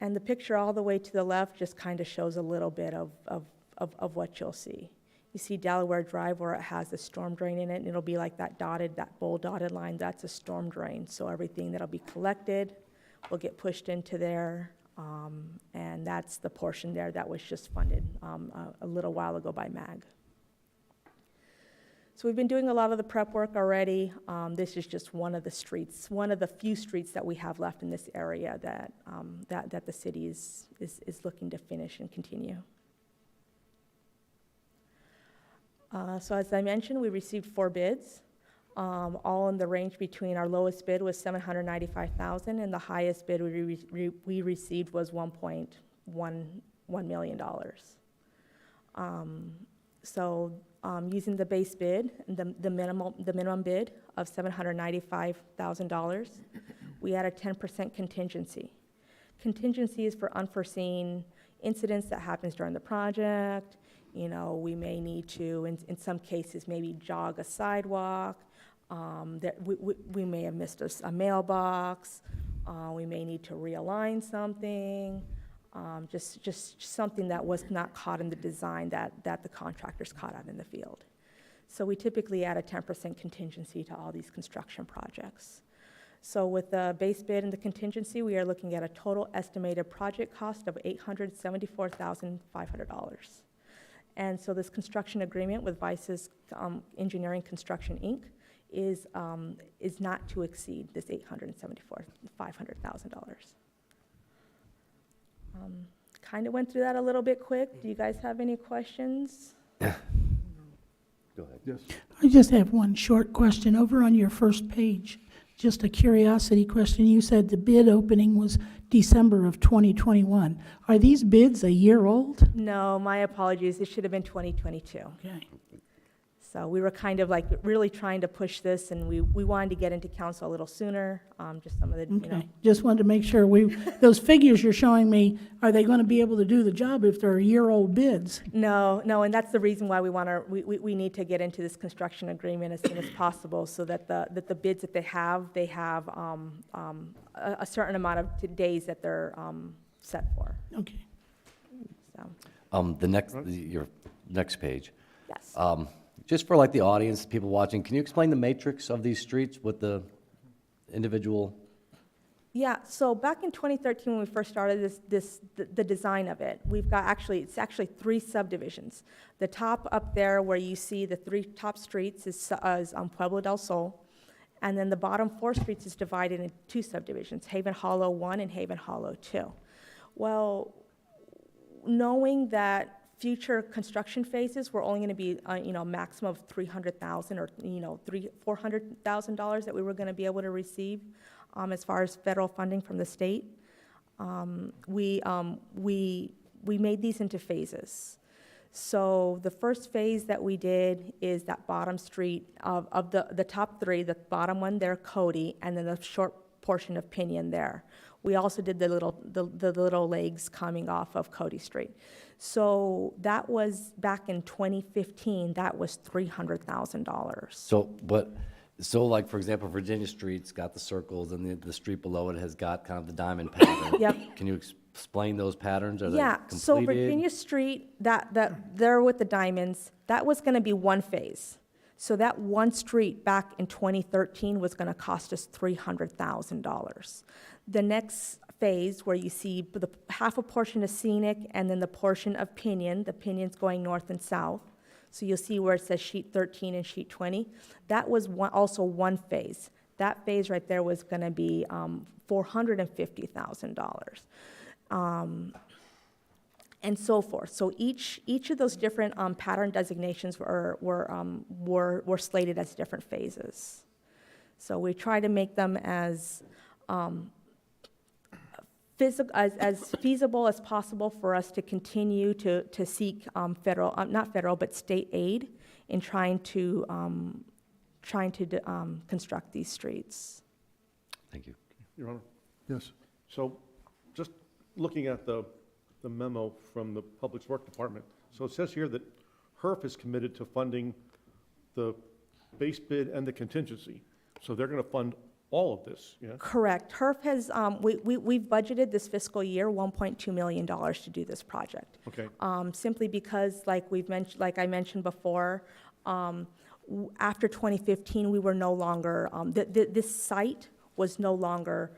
And the picture all the way to the left just kind of shows a little bit of what you'll see. You see Delaware Drive where it has a storm drain in it, and it'll be like that bold dotted line, that's a storm drain. So everything that'll be collected will get pushed into there, and that's the portion there that was just funded a little while ago by MAG. So we've been doing a lot of the prep work already. This is just one of the streets, one of the few streets that we have left in this area that the city is looking to finish and continue. So as I mentioned, we received 4 bids, all in the range between our lowest bid was $795,000 and the highest bid we received was $1.1 million. Using the base bid, the minimum bid of $795,000, we had a 10% contingency. Contingency is for unforeseen incidents that happens during the project. You know, we may need to, in some cases, maybe jog a sidewalk. That we may have missed a mailbox. We may need to realign something. Just something that was not caught in the design that the contractors caught out in the field. So we typically add a 10% contingency to all these construction projects. So with the base bid and the contingency, we are looking at a total estimated project cost of $874,500. And so this construction agreement with Vice's Engineering Construction, Inc. is not to exceed this $874,500. Kind of went through that a little bit quick. Do you guys have any questions? Go ahead. Yes. I just have one short question. Over on your first page, just a curiosity question. You said the bid opening was December of 2021. Are these bids a year old? No, my apologies. It should have been 2022. Okay. So we were kind of like really trying to push this, and we wanted to get into council a little sooner, just some of the, you know. Okay, just wanted to make sure those figures you're showing me, are they gonna be able to do the job if they're year-old bids? No, and that's the reason why we need to get into this construction agreement as soon as possible, so that the bids that they have a certain amount of days that they're set for. Okay. So, Your next page. yes. Just for like the audience, people watching, can you explain the matrix of these streets with the individual? Yeah, so back in 2013, when we first started the design of it, it's actually 3 subdivisions. The top up there where you see the 3 top streets is Pueblo del Sol, and then the bottom 4 streets is divided into 2 subdivisions, Haven Hollow 1 and Haven Hollow 2. Well, knowing that future construction phases were only going to be, a maximum of $300,000 or, $400,000 that we were going to be able to receive as far as federal funding from the state. We made these into phases. So the first phase that we did is that bottom street of the top 3, the bottom one there, Cody, and then the short portion of Pinion there. We also did the little legs coming off of Cody Street. So that was back in 2015. That was $300,000. So like, for example, Virginia Street's got the circles, and the street below it has got kind of the diamond pattern. Yep. Can you explain those patterns? Are they Yeah. completed? So Virginia Street, that there with the diamonds, that was going to be one phase. So that one street back in 2013 was going to cost us $300,000. The next phase, where you see the half a portion of Scenic and then the portion of Pinion, the Pinion's going north and south. So you'll see where it says sheet 13 and sheet 20. That was also one phase. That phase right there was going to be $450,000. And so forth. So each of those different pattern designations were slated as different phases. So we try to make them as feasible as possible for us to continue to seek state aid in trying to construct these streets. Thank you. Your Honor? Yes. So just looking at the memo from the Public Works Department, so it says here that HERF is committed to funding the base bid and the contingency. So they're going to fund all of this, yeah? Correct. HERF has, we've budgeted this fiscal year $1.2 million to do this project. Okay. Simply because, like I mentioned before, after 2015, we were no longer, this site was no longer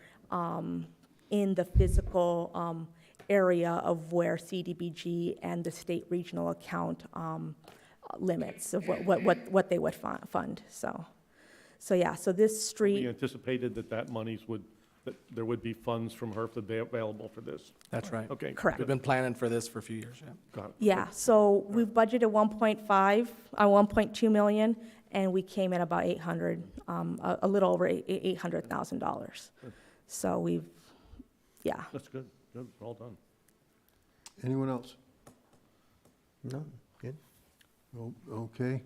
in the physical area of where CDBG and the state regional account limits of what they would fund. So yeah, so this We street, anticipated that that there would be funds from HERF that be available for this. That's right. Okay. Correct. We've been planning for this for a few years, yeah. Got it. yeah, so we've budgeted 1.2 million, and we came in about 800, a little over $800,000. So yeah. That's good. Good. Well done. Anyone else? No, good. Okay.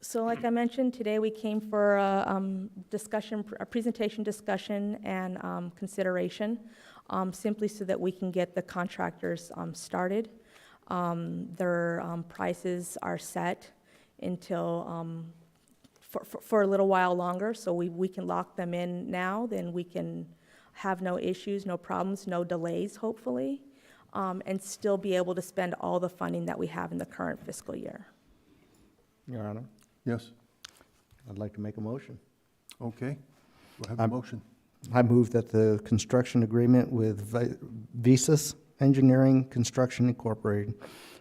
So like I mentioned, today we came for a presentation discussion and consideration, simply so that we can get the contractors started. Their prices are set until, for a little while longer, so we can lock them in now, then we can have no issues, no problems, no delays, hopefully, and still be able to spend all the funding that we have in the current fiscal year. Your Honor, Yes. I'd like to make a motion. Okay. We'll have a motion. I move that the construction agreement with Visas Engineering Construction Incorporated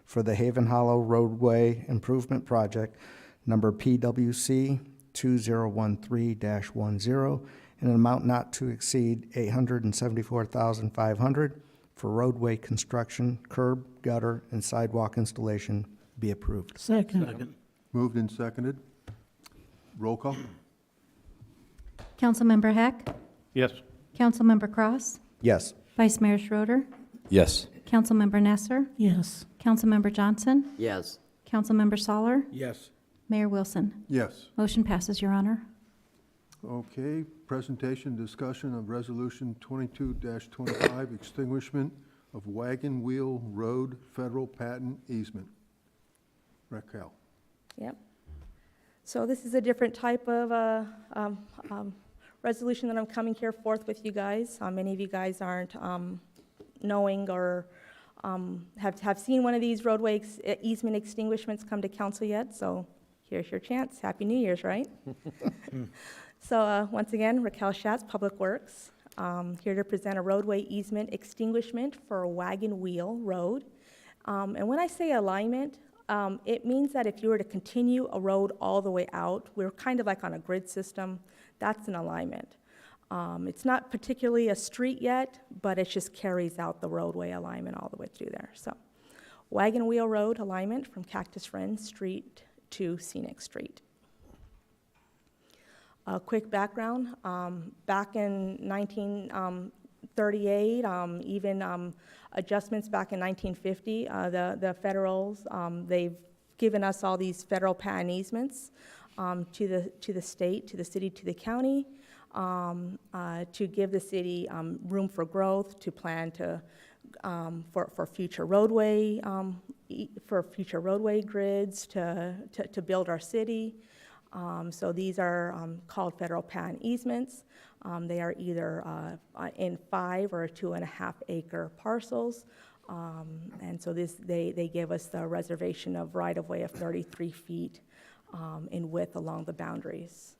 for the Haven Hollow Roadway Improvement Project, number PWC 2013-10, in an amount not to exceed $874,500 for roadway construction, curb, gutter, and sidewalk installation be approved. Second. Moved and seconded. Roll call? Councilmember Heck, Yes. Councilmember Cross, Yes. Vice Mayor Schroeder, Yes. Councilmember Nesser, Yes. Councilmember Johnson, Yes. Councilmember Soller? Yes. Mayor Wilson? Yes. Motion passes, Your Honor. Okay, presentation, discussion of Resolution 22-25, extinguishment of Wagon Wheel Road Federal Patent Easement. Raquel. Yep. So this is a different type of resolution that I'm coming here forth with you guys. Many of you guys aren't knowing or have seen one of these roadway easement extinguishments come to council yet, so here's your chance. Happy New Year's, right? So once again, Raquel Schatz, Public Works, here to present a roadway easement extinguishment for Wagon Wheel Road. And when I say alignment, it means that if you were to continue a road all the way out, we're kind of like on a grid system, that's an alignment. It's not particularly a street yet, but it just carries out the roadway alignment all the way through there. So, Wagon Wheel Road alignment from Cactus Wren Street to Scenic Street. A quick background, back in 1938, even adjustments back in 1950, the federals, they've given us all these federal patent easements to the state, to the city, to the county, to give the city room for growth, to plan to for future roadway grids, to build our city. So these are called federal patent easements. They are either in 5 or 2.5 acre parcels. And so they give us the reservation of right-of-way of 33 feet in width along the boundaries.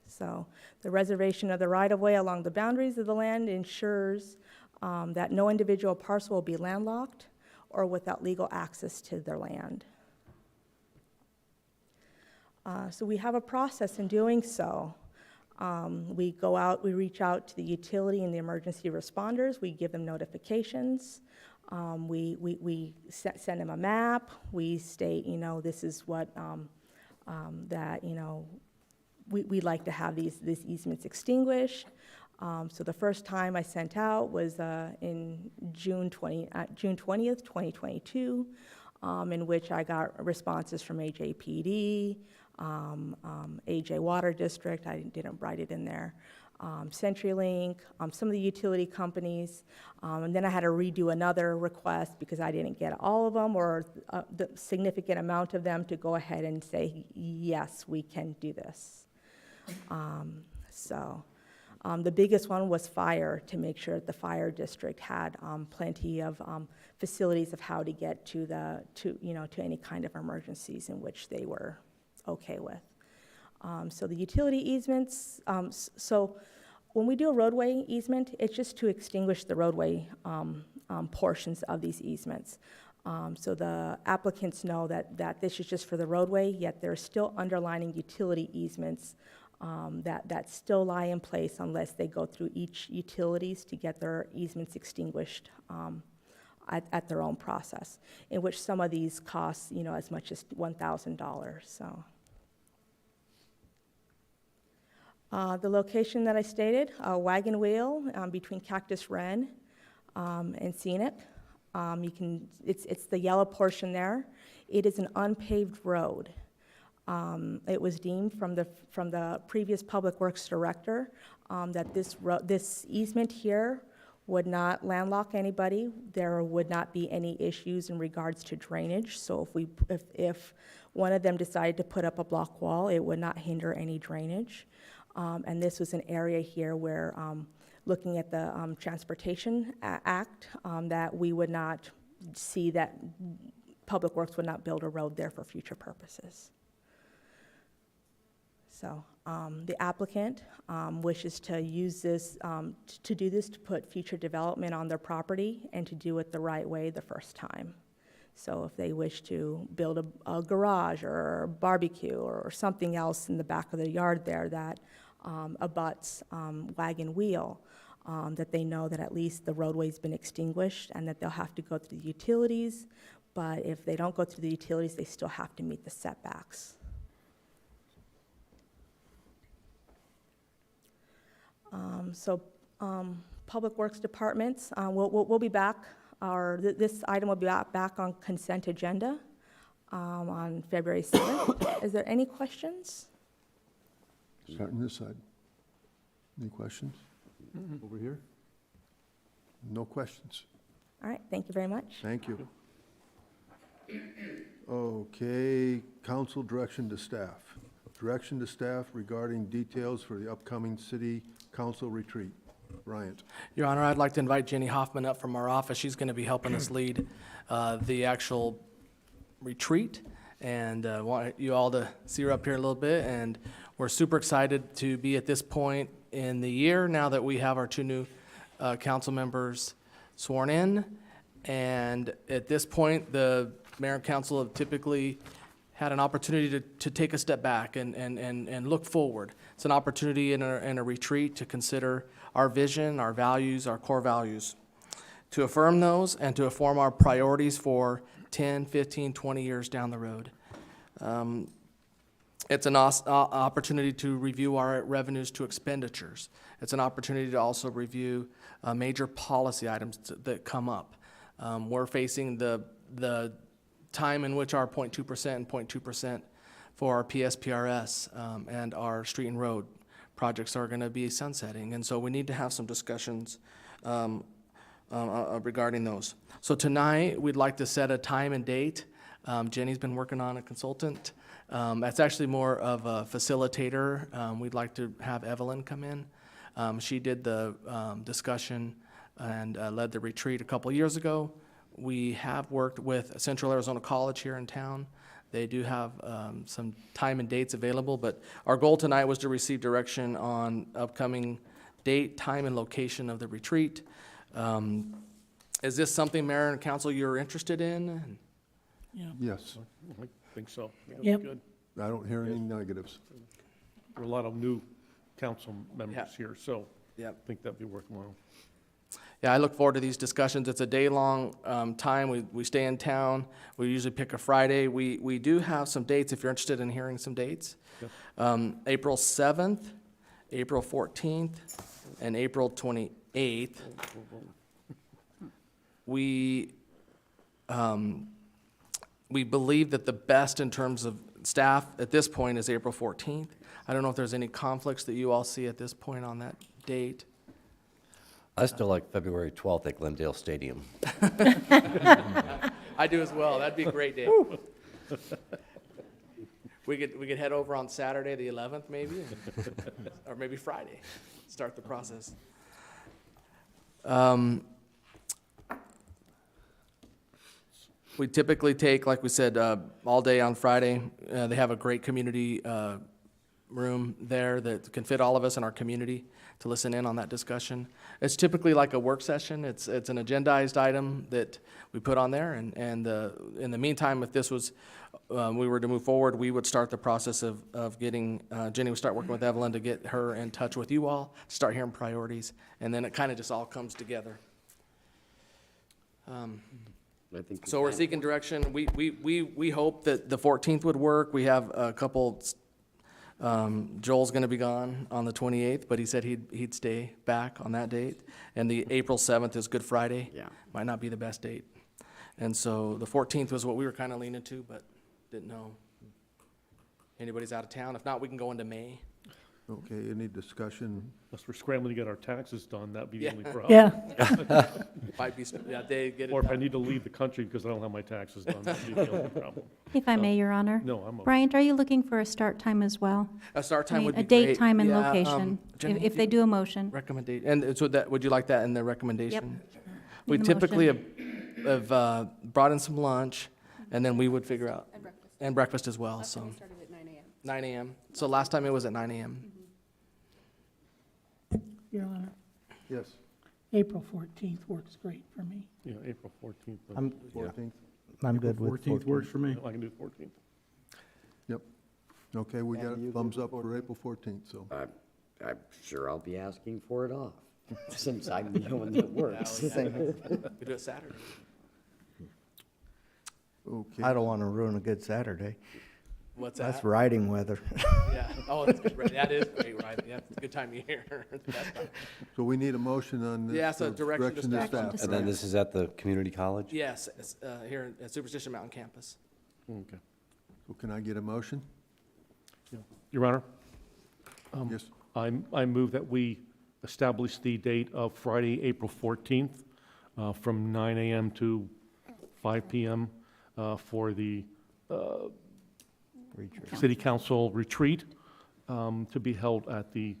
So the reservation of the right-of-way along the boundaries of the land ensures that no individual parcel will be landlocked or without legal access to their land. So we have a process in doing so. We go out, we reach out to the utility and the emergency responders, we give them notifications, we send them a map, we state, this is what, that, we'd like to have these easements extinguished. So the first time I sent out was in June 20th, 2022, in which I got responses from AJPD, AJ Water District, I didn't write it in there, CenturyLink, some of the utility companies, and then I had to redo another request because I didn't get all of them or the significant amount of them to go ahead and say, yes, we can do this. The biggest one was fire, to make sure that the fire district had plenty of facilities of how to get to any kind of emergencies in which they were okay with. So the utility easements, so when we do a roadway easement, it's just to extinguish the roadway portions of these easements. So the applicants know that this is just for the roadway, yet there are still underlining utility easements that still lie in place unless they go through each utilities to get their easements extinguished at their own process, in which some of these cost, as much as $1,000. So the location that I stated, Wagon Wheel between Cactus Wren and Scenic. It's the yellow portion there. It is an unpaved road. It was deemed from the previous Public Works Director that this easement here would not landlock anybody. There would not be any issues in regards to drainage. So if one of them decided to put up a block wall, it would not hinder any drainage. And this was an area here where, looking at the Transportation Act, that we would not see that Public Works would not build a road there for future purposes. So the applicant wishes to use this, to do this to put future development on their property and to do it the right way the first time. So if they wish to build a garage or a barbecue or something else in the back of the yard there that abuts Wagon Wheel, that they know that at least the roadway's been extinguished and that they'll have to go through the utilities, but if they don't go through the utilities, they still have to meet the setbacks. Public Works departments, we'll be back This item will be back on consent agenda on February 7th. Is there any questions? Starting this side. Any questions? Over here? No questions. All right, thank you very much. Thank you. Okay, council direction to staff. Direction to staff regarding details for the upcoming city council retreat. Bryant. Your Honor, I'd like to invite Jenny Hoffman up from our office. She's going to be helping us lead the actual retreat, and want you all to see her up here a little bit. And we're super excited to be at this point in the year now that we have our two new council members sworn in. And at this point, the mayor and council have typically had an opportunity to take a step back and look forward. It's an opportunity in a retreat to consider our vision, our values, our core values, to affirm those and to affirm our priorities for 10, 15, 20 years down the road. It's an opportunity to review our revenues to expenditures. It's an opportunity to also review major policy items that come up. We're facing the time in which our 0.2% and 0.2% for our PSPRS and our street and road projects are going to be sunsetting. And so we need to have some discussions regarding those. So tonight, we'd like to set a time and date. Jenny's been working on a consultant. That's actually more of a facilitator. We'd like to have Evelyn come in. She did the discussion and led the retreat a couple years ago. We have worked with Central Arizona College here in town. They do have some time and dates available, but our goal tonight was to receive direction on upcoming date, time, and location of the retreat. Is this something, Mayor and Council, you're interested in? Yeah. Yes. I think so. Yeah, Yep. Good. I don't hear any negatives. There are a lot of new council members Yeah. here, so Yep. I think that'd be worthwhile. Yeah, I look forward to these discussions. It's a day-long time. We stay in town. We usually pick a Friday. We do have some dates, if you're interested in hearing some dates. April 7th, April 14th, and April 28th. We believe that the best in terms of staff at this point is April 14th. I don't know if there's any conflicts that you all see at this point on that date. I still like February 12th at Glendale Stadium. I do as well. That'd be a great day. We could head over on Saturday, the 11th, maybe, or maybe Friday, start the process. We typically take, like we said, all day on Friday. They have a great community room there that can fit all of us in our community to listen in on that discussion. It's typically like a work session. It's an agendized item that we put on there, and in the meantime, if this was, we were to move forward, we would start the process of getting, Jenny would start working with Evelyn to get her in touch with you all, start hearing priorities, and then it kind of just all comes together. So we're seeking direction. We hope that the 14th would work. We have a couple, Joel's gonna be gone on the 28th, but he said he'd stay back on that date. And the April 7th is Good Friday. Yeah. Might not be the best date. And so the 14th was what we were kind of leaning to, but didn't know. Anybody's out of town? If not, we can go into May. Okay, any discussion? Unless we're scrambling to get our taxes done, that'd be the Yeah. only problem. Yeah. Might be, yeah, they get it Or if I done. need to leave the country because I don't have my taxes done, that'd be the only problem. If I may, Your Honor. No, I'm okay. Bryant, are you looking for a start time as well? A start I time mean, would be a date, great. time, and Yeah, location, Jenny, if they do a motion. Recommendation, and so that, would you like that in the recommendation? We Need a typically motion. have brought in some lunch, and then we would figure out. And breakfast as well, so. started at 9 a.m. 9 a.m. So last time it was at 9 a.m. Your Honor, Yes. April 14th works great for me. Yeah, April 14th. I'm 14th? I'm good with 14th works for me. I can do 14th. Yep. Okay, we got And you a thumbs good up with for April 14th, so. I'm sure I'll be asking for it off, since I'm the one that works. We do it Saturday. Okay. I don't want to ruin a good Saturday. What's that? That's riding weather. Yeah, oh, that's good, right, that is great, right, yeah, it's a good time of year. It's the best time. So we need a motion on this. Yeah, so direction to staff. And then this is at the community college? Yes, it's, here at Superstition Mountain campus. Okay. So can I get a motion? Your Honor, Yes. I move that we establish the date of Friday, April 14th, from 9 a.m. to 5 p.m. For the City Council retreat to be held at the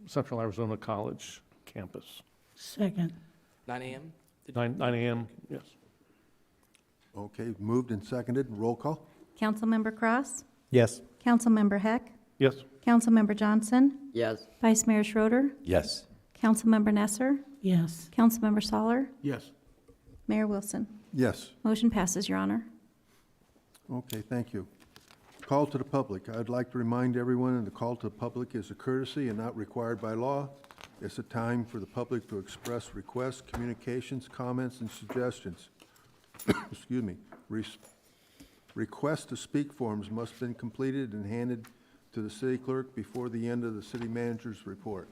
Central Arizona College campus. Second. 9 a.m.? 9 a.m., yes. Okay, moved and seconded. Roll call? Councilmember Cross? Yes. Councilmember Heck? Yes. Councilmember Johnson? Yes. Vice Mayor Schroeder? Yes. Councilmember Nesser? Yes. Councilmember Soller? Yes. Mayor Wilson? Yes. Motion passes, Your Honor. Okay, thank you. Call to the public. I'd like to remind everyone that the call to the public is a courtesy and not required by law. It's a time for the public to express requests, communications, comments, and suggestions. Excuse me. Requests to speak forms must have been completed and handed to the city clerk before the end of the city manager's report.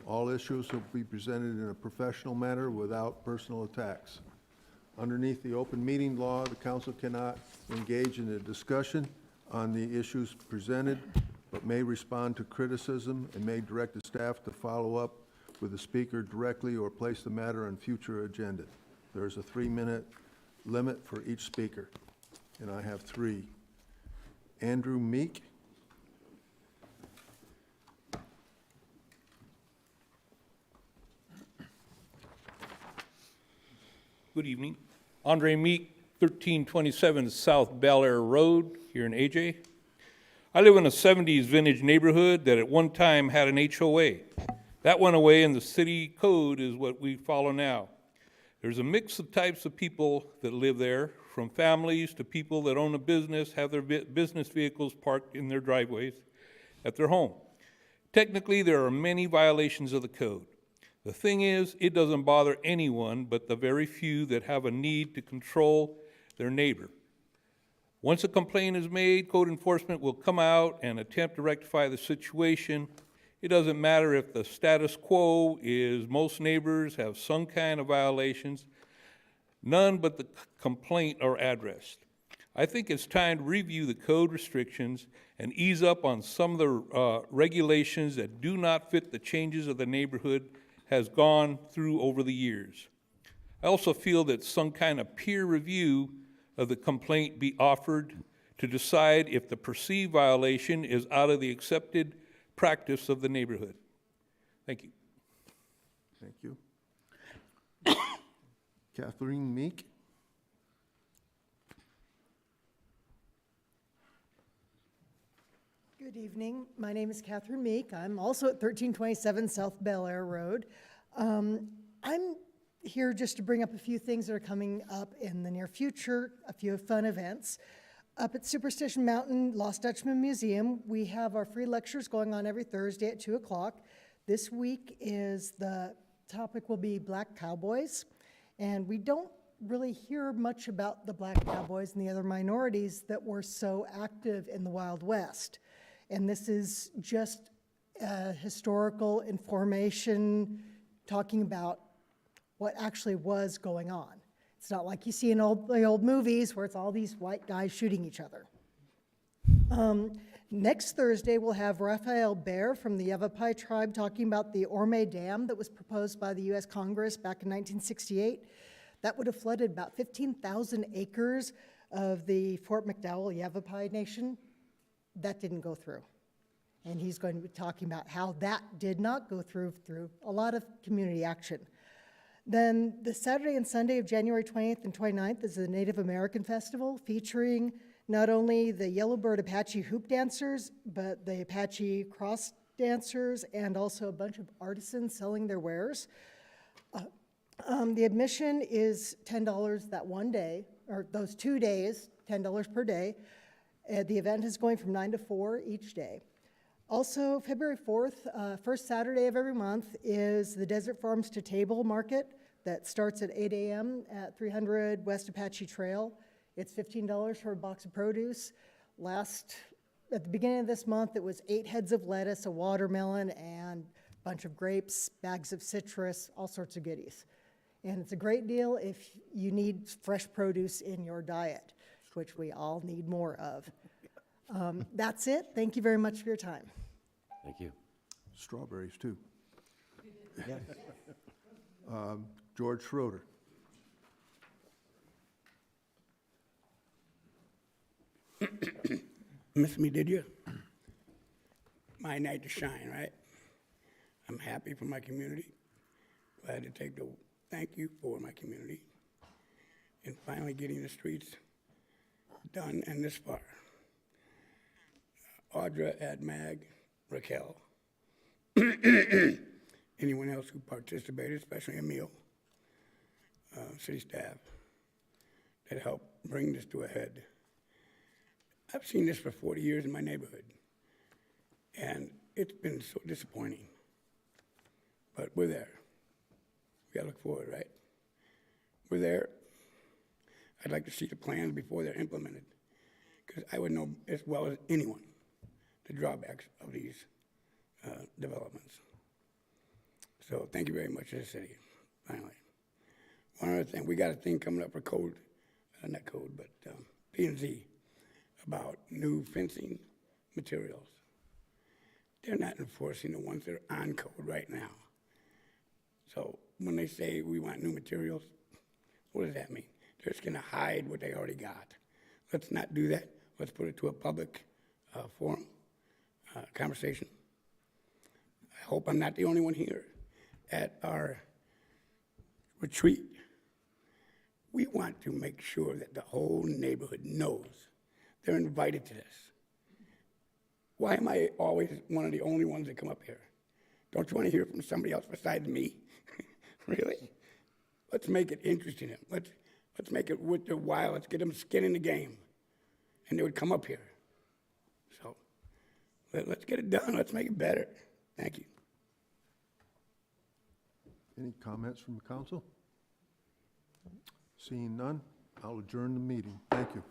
All issues will be presented in a professional manner without personal attacks. Underneath the open meeting law, the council cannot engage in a discussion on the issues presented, but may respond to criticism and may direct the staff to follow up with the speaker directly or place the matter on future agenda. There's a 3-minute limit for each speaker, and I have 3. Andrew Meek. Good evening. Andre Meek, 1327 South Bel Air Road, here in AJ. I live in a 70s vintage neighborhood that at one time had an HOA. That went away and the city code is what we follow now. There's a mix of types of people that live there, from families to people that own a business, have their business vehicles parked in their driveways at their home. Technically, there are many violations of the code. The thing is, it doesn't bother anyone but the very few that have a need to control their neighbor. Once a complaint is made, code enforcement will come out and attempt to rectify the situation. It doesn't matter if the status quo is most neighbors have some kind of violations. None but the complaint are addressed. I think it's time to review the code restrictions and ease up on some of the regulations that do not fit the changes of the neighborhood has gone through over the years. I also feel that some kind of peer review of the complaint be offered to decide if the perceived violation is out of the accepted practice of the neighborhood. Thank you. Thank you. Kathleen Meek. Good evening. My name is Catherine Meek. I'm also at 1327 South Bel Air Road. I'm here just to bring up a few things that are coming up in the near future, a few fun events. Up at Superstition Mountain Lost Dutchman Museum, we have our free lectures going on every Thursday at 2 o'clock. This week the topic will be Black Cowboys, and we don't really hear much about the Black Cowboys and the other minorities that were so active in the Wild West. And this is just historical information talking about what actually was going on. It's not like you see in the old movies where it's all these white guys shooting each other. Next Thursday, we'll have Raphael Bear from the Yavapai tribe talking about the Orme Dam that was proposed by the U.S. Congress back in 1968. That would have flooded about 15,000 acres of the Fort McDowell Yavapai Nation. That didn't go through. And he's going to be talking about how that did not go through a lot of community action. Then the Saturday and Sunday of January 20th and 29th is the Native American Festival, featuring not only the Yellowbird Apache hoop dancers, but the Apache cross dancers, and also a bunch of artisans selling their wares. The admission is $10 that one day, or those 2 days, $10 per day. The event is going from 9 to 4 each day. Also, February 4th, first Saturday of every month, is the Desert Farms to Table Market that starts at 8 a.m. at 300 West Apache Trail. It's $15 for a box of produce. At the beginning of this month, it was 8 heads of lettuce, a watermelon, and a bunch of grapes, bags of citrus, all sorts of goodies. And it's a great deal if you need fresh produce in your diet, which we all need more of. That's it. Thank you very much for your time. Thank you. Strawberries, too. George Schroeder. Miss me, did you? My night to shine, right? I'm happy for my community. Glad to take the thank you for my community and finally getting the streets done and this far. Audra, Admag, Raquel, anyone else who participated, especially Emil, city staff, that helped bring this to a head. I've seen this for 40 years in my neighborhood, and it's been so disappointing. But we're there. We gotta look forward, right? We're there. I'd like to see the plans before they're implemented, because I would know as well as anyone the drawbacks of these developments. So thank you very much to the city, finally. One other thing, we got a thing coming up for code, not code, but P&Z, about new fencing materials. They're not enforcing the ones that are on code right now. So when they say we want new materials, what does that mean? They're just gonna hide what they already got. Let's not do that. Let's put it to a public forum, conversation. I hope I'm not the only one here. At our retreat, we want to make sure that the whole neighborhood knows they're invited to this. Why am I always one of the only ones that come up here? Don't you want to hear from somebody else besides me? Really? Let's make it interesting. Let's make it worth their while. Let's get them skin in the game. And they would come up here. So let's get it done. Let's make it better. Thank you. Any comments from the council? Seeing none, I'll adjourn the meeting. Thank you.